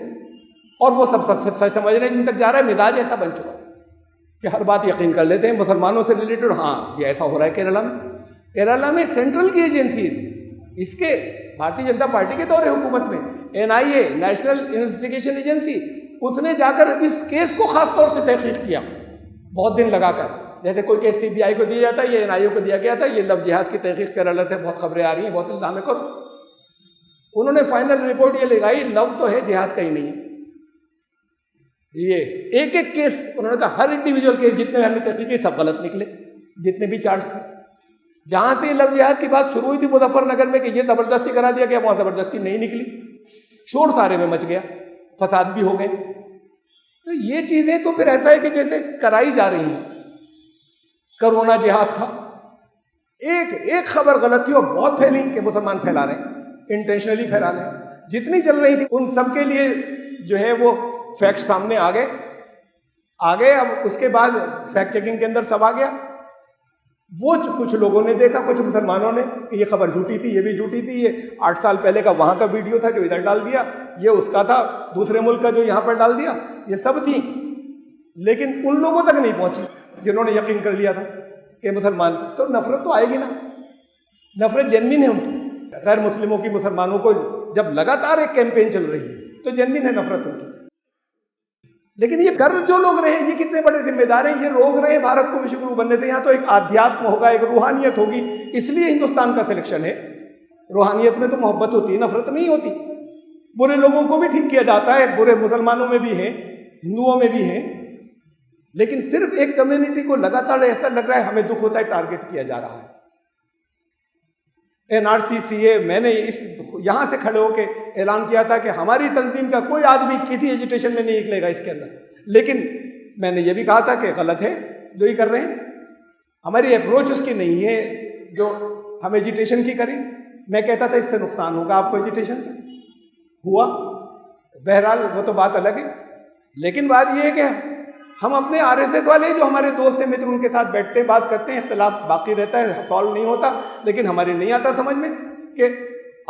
اور وہ سب سچ سمجھنے جن تک جا رہا ہے، مزاج ایسا بن چکا ہے کہ ہر بات یقین کر لیتے ہیں مسلمانوں سے ریلیٹڈ، ہاں یہ ایسا ہو رہا ہے کیرلا میں سینٹرل کی ایجنسیز، اس کے بھارتیہ جنتا پارٹی کے دور حکومت میں NIA نیشنل انویسٹیگیشن ایجنسی، اس نے جا کر اس کیس کو خاص طور سے تحقیق کیا، بہت دن لگا کر، جیسے کوئی کیس CBI کو دیا جاتا ہے، یہ NIA کو دیا گیا تھا، یہ لو جہاد کی تحقیق کیرلا سے بہت خبریں آ رہی ہیں، بہت الزام کرو، انہوں نے فائنل رپورٹ یہ لگائی، لو تو ہے، جہاد کا ہی نہیں ہے۔ یہ ایک ایک کیس انہوں نے کہا، ہر انڈیویجول کیس جتنے ہم نے تحقیق کی سب غلط نکلے، جتنے بھی چارج تھے۔ جہاں سے لو جہاد کی بات شروع ہوئی تھی مظفر نگر میں کہ یہ زبردستی کرا دیا گیا، وہاں زبردستی نہیں نکلی، شور سارے میں مچ گیا، فساد بھی ہو گئے۔ تو یہ چیزیں تو پھر ایسا ہے کہ جیسے کرائی جا رہی ہیں۔ کرونا جہاد تھا، ایک خبر غلط تھی اور بہت پھیلی کہ مسلمان پھیلا رہے ہیں، انٹینشنلی پھیلا رہے ہیں، جتنی چل رہی تھی ان سب کے لیے جو ہے وہ فیکٹ سامنے آ گئے۔ اب اس کے بعد فیکٹ چیکنگ کے اندر سب آ گیا، وہ کچھ لوگوں نے دیکھا، کچھ مسلمانوں نے کہ یہ خبر جھوٹی تھی، یہ بھی جھوٹی تھی، یہ 8 سال پہلے کا وہاں کا ویڈیو تھا جو ادھر ڈال دیا، یہ اس کا تھا دوسرے ملک کا جو یہاں پر ڈال دیا، یہ سب تھی، لیکن ان لوگوں تک نہیں پہنچی جنہوں نے یقین کر لیا تھا کہ مسلمان، تو نفرت تو آئے گی نا، نفرت جینوین ہے ان کی، غیر مسلموں کی مسلمانوں کو جب لگاتار ایک کیمپین چل رہی ہے تو جینوین ہے نفرت ان کی۔ لیکن یہ کر جو لوگ رہے ہیں، یہ کتنے بڑے ذمہ دار ہیں، یہ روک رہے ہیں بھارت کو وشو گرو بننے سے۔ یہاں تو ایک آدھیاتم ہوگا، ایک روحانیت ہوگی، اس لیے ہندوستان کا سلیکشن ہے۔ روحانیت میں تو محبت ہوتی ہے، نفرت نہیں ہوتی۔ برے لوگوں کو بھی ٹھیک کیا جاتا ہے، برے مسلمانوں میں بھی ہیں، ہندوؤں میں بھی ہیں، لیکن صرف ایک کمیونٹی کو لگاتار ایسا لگ رہا ہے ہمیں دکھ ہوتا ہے، ٹارگٹ کیا جا رہا ہے۔ NRC CA، میں نے یہاں سے کھڑے ہو کے اعلان کیا تھا کہ ہماری تنظیم کا کوئی آدمی کسی ایجیٹیشن میں نہیں نکلے گا اس کے اندر، لیکن میں نے یہ بھی کہا تھا کہ غلط ہے جو یہ کر رہے ہیں، ہماری اپروچ اس کی نہیں ہے جو ہم ایجیٹیشن کی کریں۔ میں کہتا تھا اس سے نقصان ہوگا آپ کو، ایجیٹیشن سے ہوا، بہرحال وہ تو بات الگ ہے، لیکن بات یہ ہے کہ ہم اپنے RSS والے جو ہمارے دوست ہیں، متر، ان کے ساتھ بیٹھتے ہیں، بات کرتے ہیں، اختلاف باقی رہتا ہے، سالو نہیں ہوتا، لیکن ہماری نہیں آتا سمجھ میں کہ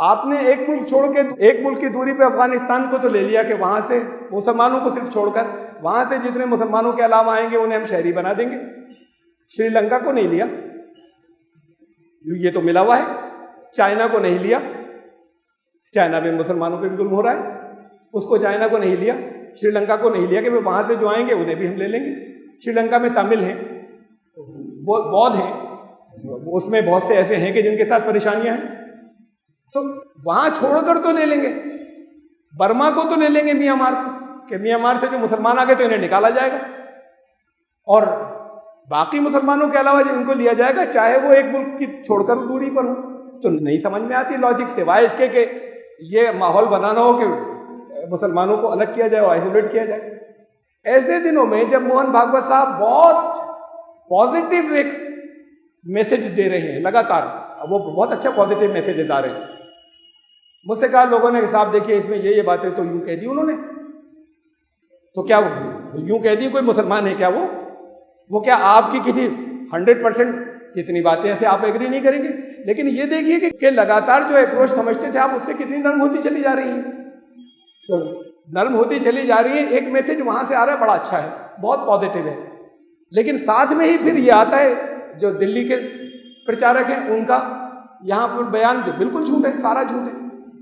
آپ نے ایک ملک چھوڑ کے ایک ملک کی دوری پہ افغانستان کو تو لے لیا کہ وہاں سے مسلمانوں کو صرف چھوڑ کر وہاں سے جتنے مسلمانوں کے علاوہ آئیں گے انہیں ہم شہری بنا دیں گے۔ شری لنکا کو نہیں لیا، یہ تو ملا ہوا ہے۔ چائنا کو نہیں لیا، چائنا میں مسلمانوں پہ بھی ظلم ہو رہا ہے، اس کو چائنا کو نہیں لیا۔ شری لنکا کو نہیں لیا کہ وہاں سے جو آئیں گے انہیں بھی ہم لے لیں گے۔ شری لنکا میں تامل ہیں، بودھ ہیں، اس میں بہت سے ایسے ہیں کہ جن کے ساتھ پریشانیاں ہیں، تو وہاں چھوڑ کر تو لے لیں گے۔ برما کو تو لے لیں گے، میانمار کو، کہ میانمار سے جو مسلمان آ گئے تو انہیں نکالا جائے گا، اور باقی مسلمانوں کے علاوہ جو ان کو لیا جائے گا، چاہے وہ ایک ملک کی چھوڑ کر دوری پر ہو۔ تو نہیں سمجھ میں آتی لاجک، سوائے اس کے کہ یہ ماحول بنانا ہو کہ مسلمانوں کو الگ کیا جائے اور آئسولیٹ کیا جائے۔ ایسے دنوں میں جب موہن بھاگوت صاحب بہت پازیٹیو ایک میسج دے رہے ہیں لگاتار، وہ بہت اچھا پازیٹیو میسج دے رہے ہیں، مجھ سے کہا لوگوں نے کہ صاحب دیکھیے اس میں یہ باتیں تو یوں کہہ دی انہوں نے، تو کیا یوں کہہ دی کوئی مسلمان ہے کیا وہ کیا آپ کی کسی 100% کتنی باتیں ایسے آپ ایگری نہیں کریں گے؟ لیکن یہ دیکھیے کہ لگاتار جو اپروچ سمجھتے تھے آپ، اس سے کتنی نرم ہوتی چلی جا رہی ہیں، تو نرم ہوتی چلی جا رہی ہے۔ ایک میسج وہاں سے آ رہا ہے، بڑا اچھا ہے، بہت پازیٹیو ہے، لیکن ساتھ میں ہی پھر یہ آتا ہے جو دلی کے پرچارک ہیں ان کا یہاں پر بیان جو بالکل جھوٹ ہے، سارا جھوٹ ہے،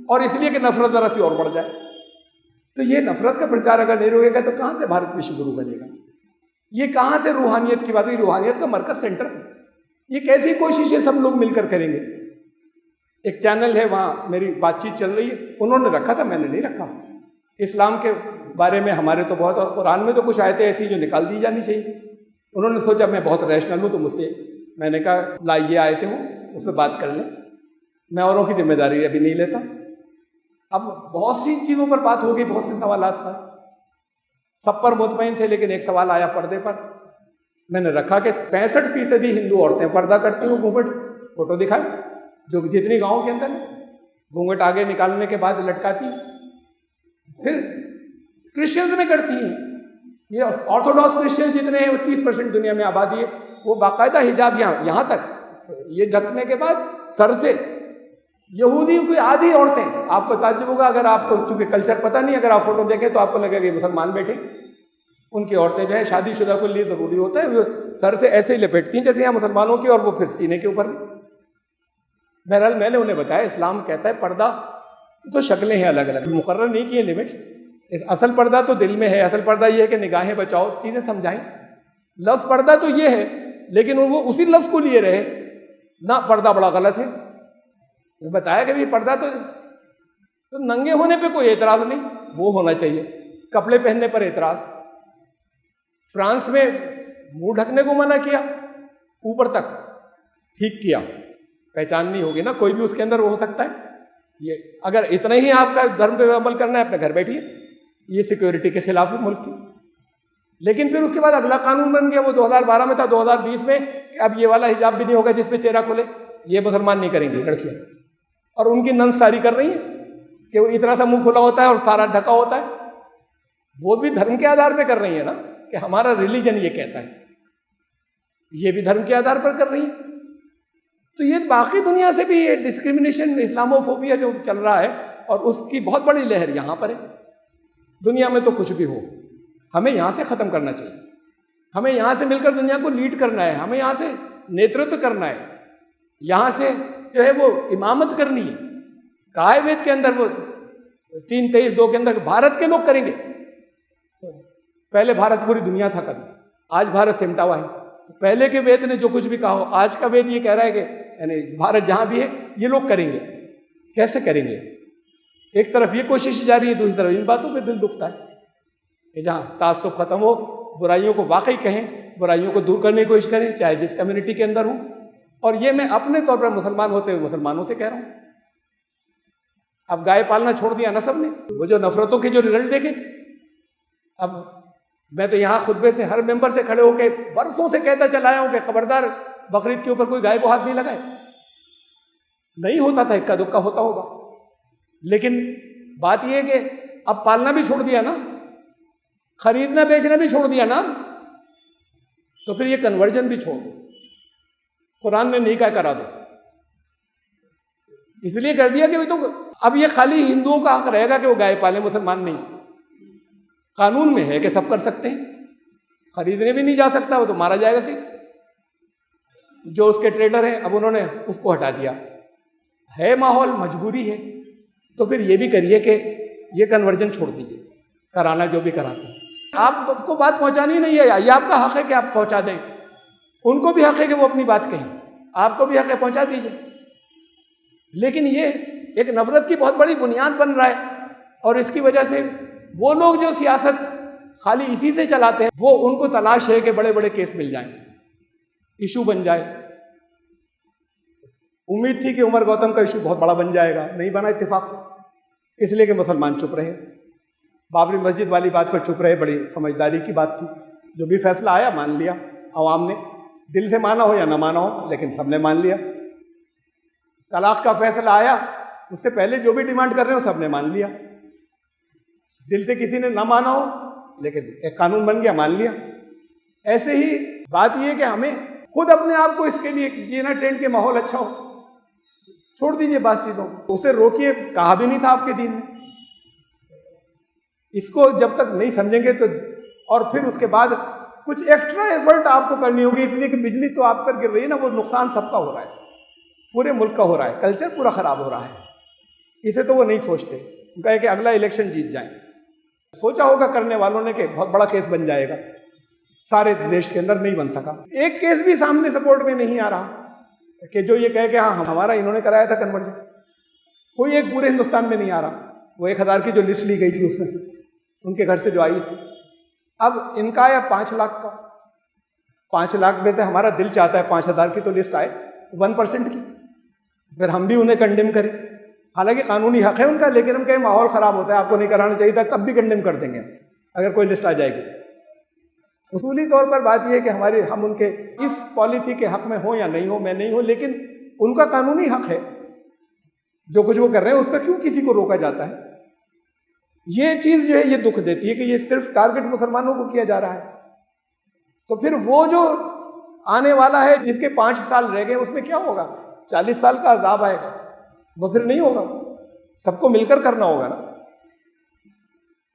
اور اس لیے کہ نفرت ذرا سی اور بڑھ جائے۔ تو یہ نفرت کا پرچار اگر نہیں روکے گا تو کہاں سے بھارت وشو گرو بنے گا؟ یہ کہاں سے روحانیت کی بات ہے؟ روحانیت کا مرکز سینٹر ہے، یہ کیسی کوششیں سب لوگ مل کر کریں گے؟ ایک چینل ہے وہاں میری بات چیت چل رہی ہے، انہوں نے رکھا تھا، میں نے نہیں رکھا۔ اسلام کے بارے میں ہمارے تو بہت، اور قرآن میں تو کچھ آیتیں ایسی جو نکال دی جانی چاہیے۔ انہوں نے سوچا میں بہت ریشنل ہوں تو مجھ سے، میں نے کہا لا یہ آیتیں ہوں اس پہ بات کر لیں، میں اوروں کی ذمہ داری ابھی نہیں لیتا۔ اب بہت سی چیزوں پر بات ہوگی، بہت سے سوالات پر، سب پر مطمئن تھے، لیکن ایک سوال آیا پردے پر۔ میں نے رکھا کہ 65% ہندو عورتیں پردہ کرتی ہوں، گھونگھٹ، فوٹو دکھائے جو جتنی گاؤں کے اندر گھونگھٹ آگے نکالنے کے بعد لٹکاتی ہیں۔ پھر کرسچنز میں کرتی ہیں، یہ آرتھوڈاکس کرسچن جتنے ہیں وہ 30% دنیا میں آبادی ہے، وہ باقاعدہ حجاب یہاں تک یہ ڈھکنے کے بعد سر سے۔ یہودیوں کی آدھی عورتیں، آپ کو تعجب ہوگا اگر آپ کو چونکہ کلچر پتہ نہیں، اگر آپ فوٹو دیکھیں تو آپ کو لگے گا یہ مسلمان بیٹھے، ان کی عورتیں جو ہے شادی شدہ کے لیے ضروری ہوتا ہے وہ سر سے ایسے ہی لپیٹتی ہیں جیسے یہاں مسلمانوں کی، اور وہ پھر سینے کے اوپر۔ بہرحال میں نے انہیں بتایا اسلام کہتا ہے پردہ تو شکلیں ہیں الگ الگ، مقرر نہیں کی ہیں لمٹس، اصل پردہ تو دل میں ہے، اصل پردہ یہ ہے کہ نگاہیں بچاؤ، چیزیں سمجھائیں۔ لفظ پردہ تو یہ ہے، لیکن وہ اسی لفظ کو لیے رہے نہ، پردہ بڑا غلط ہے۔ وہ بتایا کہ بھی پردہ تو ننگے ہونے پہ کوئی اعتراض نہیں، وہ ہونا چاہیے، کپڑے پہننے پر اعتراض۔ فرانس میں منہ ڈھکنے کو منع کیا اوپر تک، ٹھیک کیا، پہچان نہیں ہوگی نا، کوئی بھی اس کے اندر وہ ہو سکتا ہے۔ یہ اگر اتنا ہی آپ کا دھرم پہ عمل کرنا ہے، اپنے گھر بیٹھیے، یہ سیکیورٹی کے خلاف ہے ملک کی۔ لیکن پھر اس کے بعد اگلا قانون بن گیا، وہ 2012 میں تھا، 2020 میں کہ اب یہ والا حجاب بھی نہیں ہوگا جس پہ چہرہ کھلے، یہ مسلمان نہیں کریں گے لڑکیاں، اور ان کی ننس ساری کر رہی ہیں کہ وہ اتنا سا منہ کھلا ہوتا ہے اور سارا ڈھکا ہوتا ہے۔ وہ بھی دھرم کے آدھار پہ کر رہی ہیں نا، کہ ہمارا ریلیجن یہ کہتا ہے، یہ بھی دھرم کے آدھار پر کر رہی ہیں۔ تو یہ باقی دنیا سے بھی یہ ڈسکرمنیشن، اسلاموفوبیا جو چل رہا ہے، اور اس کی بہت بڑی لہر یہاں پر ہے۔ دنیا میں تو کچھ بھی ہو، ہمیں یہاں سے ختم کرنا چاہیے، ہمیں یہاں سے مل کر دنیا کو لیڈ کرنا ہے، ہمیں یہاں سے نیترتو کرنا ہے، یہاں سے جو ہے وہ امامت کرنی ہے۔ کہا ہے وید کے اندر، وہ 3:23:2 کے اندر بھارت کے لوگ کریں گے۔ پہلے بھارت پوری دنیا تھا کبھی، آج بھارت سمٹا ہوا ہے۔ پہلے کے وید نے جو کچھ بھی کہا ہو، آج کا وید یہ کہہ رہا ہے کہ یعنی بھارت جہاں بھی ہے یہ لوگ کریں گے۔ کیسے کریں گے؟ ایک طرف یہ کوشش جاری ہے، دوسری طرف ان باتوں پہ دل دکھتا ہے کہ جہاں تعصب ختم ہو، برائیوں کو واقعی کہیں، برائیوں کو دور کرنے کی کوشش کریں، چاہے جس کمیونٹی کے اندر ہوں۔ اور یہ میں اپنے طور پر مسلمان ہوتے ہوئے مسلمانوں سے کہہ رہا ہوں۔ اب گائے پالنا چھوڑ دیا نا سب نے، وہ جو نفرتوں کے جو رزلٹ دیکھے۔ اب میں تو یہاں خطبے سے ہر ممبر سے کھڑے ہو کے برسوں سے کہتا چلا آیا ہوں کہ خبردار بقرعید کے اوپر کوئی گائے کو ہاتھ نہیں لگائے۔ نہیں ہوتا تھا، اکا دکا ہوتا ہوگا، لیکن بات یہ ہے کہ اب پالنا بھی چھوڑ دیا نا، خریدنا بیچنا بھی چھوڑ دیا نا، تو پھر یہ کنورژن بھی چھوڑ دو۔ قرآن نے نہیں کہا کرا دو، اس لیے کر دیا کہ تو اب یہ خالی ہندوؤں کا حق رہے گا کہ وہ گائے پالیں، مسلمان نہیں۔ قانون میں ہے کہ سب کر سکتے ہیں، خریدنے بھی نہیں جا سکتا وہ تو مارا جائے گا کہ جو اس کے ٹریڈر ہیں، اب انہوں نے اس کو ہٹا دیا ہے، ماحول مجبوری ہے۔ تو پھر یہ بھی کریے کہ یہ کنورژن چھوڑ دیجیے، کرانا جو بھی کراتے ہیں۔ آپ کو بات پہنچانی نہیں ہے، یہ آپ کا حق ہے کہ آپ پہنچا دیں، ان کو بھی حق ہے کہ وہ اپنی بات کہیں، آپ کو بھی حق ہے پہنچا دیجیے۔ لیکن یہ ایک نفرت کی بہت بڑی بنیاد بن رہا ہے، اور اس کی وجہ سے وہ لوگ جو سیاست خالی اسی سے چلاتے ہیں، وہ ان کو تلاش ہے کہ بڑے بڑے کیس مل جائیں، ایشو بن جائے۔ امید تھی کہ عمر گوتم کا ایشو بہت بڑا بن جائے گا، نہیں بنا اتفاق سے، اس لیے کہ مسلمان چپ رہے۔ بابری مسجد والی بات پر چپ رہے، بڑی سمجھداری کی بات تھی، جو بھی فیصلہ آیا مان لیا عوام نے، دل سے مانا ہو یا نہ مانا ہو، لیکن سب نے مان لیا۔ طلاق کا فیصلہ آیا، اس سے پہلے جو بھی ڈیمانڈ کر رہے ہو سب نے مان لیا، دل سے کسی نے نہ مانا ہو لیکن ایک قانون بن گیا، مان لیا۔ ایسے ہی بات یہ ہے کہ ہمیں خود اپنے آپ کو اس کے لیے کیجیے نا ٹرینڈ کے ماحول اچھا ہو، چھوڑ دیجیے بعض چیزوں کو، اسے روکیے، کہا بھی نہیں تھا آپ کے دین میں۔ اس کو جب تک نہیں سمجھیں گے تو، اور پھر اس کے بعد کچھ ایکسٹرا ایفرٹ آپ کو کرنی ہوگی، اس لیے کہ بجلی تو آپ پر گر رہی ہے نا، وہ نقصان سب کا ہو رہا ہے، پورے ملک کا ہو رہا ہے، کلچر پورا خراب ہو رہا ہے۔ اسے تو وہ نہیں سوچتے، ان کا ہے کہ اگلا الیکشن جیت جائیں۔ سوچا ہوگا کرنے والوں نے کہ بہت بڑا کیس بن جائے گا، سارے دیش کے اندر نہیں بن سکا، ایک کیس بھی سامنے سپورٹ میں نہیں آ رہا کہ جو یہ کہے کہ ہاں ہمارا انہوں نے کرایا تھا کنورژن۔ کوئی ایک پورے ہندوستان میں نہیں آ رہا. وہ 1000 کی جو لسٹ لی گئی تھی اس میں سے ان کے گھر سے جو آئی تھی. اب ان کا آیا 5 لاکھ کا. 5 لاکھ میں سے ہمارا دل چاہتا ہے 5000 کی تو لسٹ آئے 1% کی، پھر ہم بھی انہیں کنڈیم کریں. حالانکہ قانونی حق ہے ان کا، لیکن ہم کہیں ماحول خراب ہوتا ہے، آپ کو نہیں کرانا چاہیے تھا، تب بھی کنڈیم کر دیں گے اگر کوئی لسٹ آ جائے گی. اصولی طور پر بات یہ ہے کہ ہم ان کے اس پالیسی کے حق میں ہوں یا نہیں ہوں، میں نہیں ہوں، لیکن ان کا قانونی حق ہے. جو کچھ وہ کر رہے ہیں اس پہ کیوں کسی کو روکا جاتا ہے؟ یہ چیز جو ہے یہ دکھ دیتی ہے کہ یہ صرف ٹارگٹ مسلمانوں کو کیا جا رہا ہے. تو پھر وہ جو آنے والا ہے جس کے 5 سال رہ گئے اس میں کیا ہوگا؟ 40 سال کا عذاب آئے گا، وہ پھر نہیں ہوگا. سب کو مل کر کرنا ہوگا نا.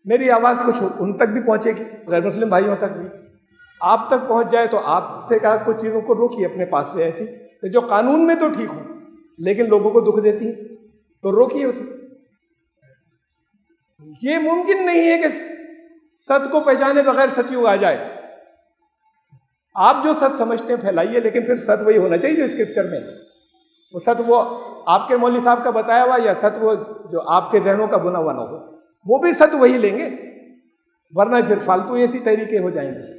میری آواز کچھ ان تک بھی پہنچے گی، غیر مسلم بھائیوں تک بھی. آپ تک پہنچ جائے تو آپ سے کہا کچھ چیزوں کو روکیے اپنے پاس سے، ایسی کہ جو قانون میں تو ٹھیک ہو لیکن لوگوں کو دکھ دیتی ہے، تو روکیے اسے. یہ ممکن نہیں ہے کہ ست کو پہچانے بغیر ستیوگ آ جائے. آپ جو ست سمجھتے ہیں پھیلائیے، لیکن پھر ست وہی ہونا چاہیے جو اسکرپچر میں ہے. وہ ست وہ آپ کے مولوی صاحب کا بتایا ہوا، یا ست وہ جو آپ کے ذہنوں کا بنا ہوا نہ ہو، وہ بھی ست وہی لیں گے. ورنہ پھر فالتو ایسی تحریکیں ہو جائیں گی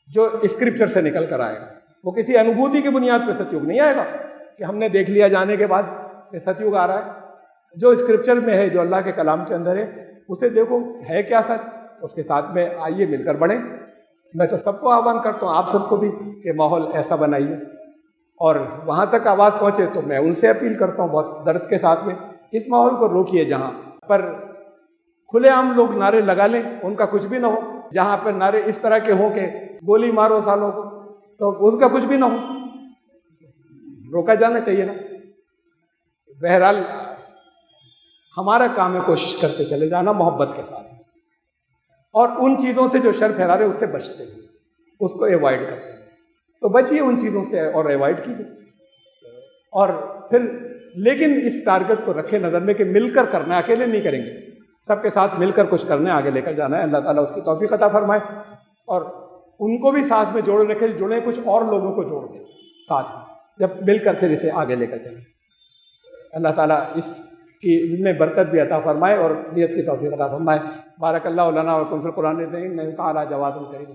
جو اسکرپچر سے نکل کر آئے گا. وہ کسی انوبھوتی کی بنیاد پہ ستیوگ نہیں آئے گا کہ ہم نے دیکھ لیا جانے کے بعد کہ ستیوگ آ رہا ہے. جو اسکرپچر میں ہے، جو اللہ کے کلام کے اندر ہے، اسے دیکھو ہے کیا ست، اس کے ساتھ میں آئیے مل کر بڑھیں. میں تو سب کو آہوان کرتا ہوں، آپ سب کو بھی، کہ ماحول ایسا بنائیے. اور وہاں تک آواز پہنچے تو میں ان سے اپیل کرتا ہوں بہت درد کے ساتھ میں، اس ماحول کو روکیے. جہاں پر کھلے عام لوگ نعرے لگا لیں، ان کا کچھ بھی نہ ہو. جہاں پر نعرے اس طرح کے ہوں کہ گولی مارو سالوں کو، تو اس کا کچھ بھی نہ ہو. روکا جانا چاہیے نا. بہرحال ہمارا کام ہے کوشش کرتے چلے جانا محبت کے ساتھ، اور ان چیزوں سے جو شر پھیلا رہے ہیں اس سے بچتے ہیں، اس کو ایوائڈ کرتے ہیں. تو بچیے ان چیزوں سے اور ایوائڈ کیجیے. اور پھر لیکن اس ٹارگٹ کو رکھے نظر میں کہ مل کر کرنا ہے، اکیلے نہیں کریں گے، سب کے ساتھ مل کر کچھ کرنا ہے، آگے لے کر جانا ہے. اللہ تعالیٰ اس کی توفیق عطا فرمائے، اور ان کو بھی ساتھ میں جوڑے رکھے، جڑیں، کچھ اور لوگوں کو جوڑ دیں ساتھ میں، جب مل کر پھر اسے آگے لے کر چلیں. اللہ تعالیٰ اس کی میں برکت بھی عطا فرمائے اور نیت کی توفیق عطا فرمائے. بارک اللہ لنا و لکم فی القرآن العظیم. تعالیٰ جواد الکریم.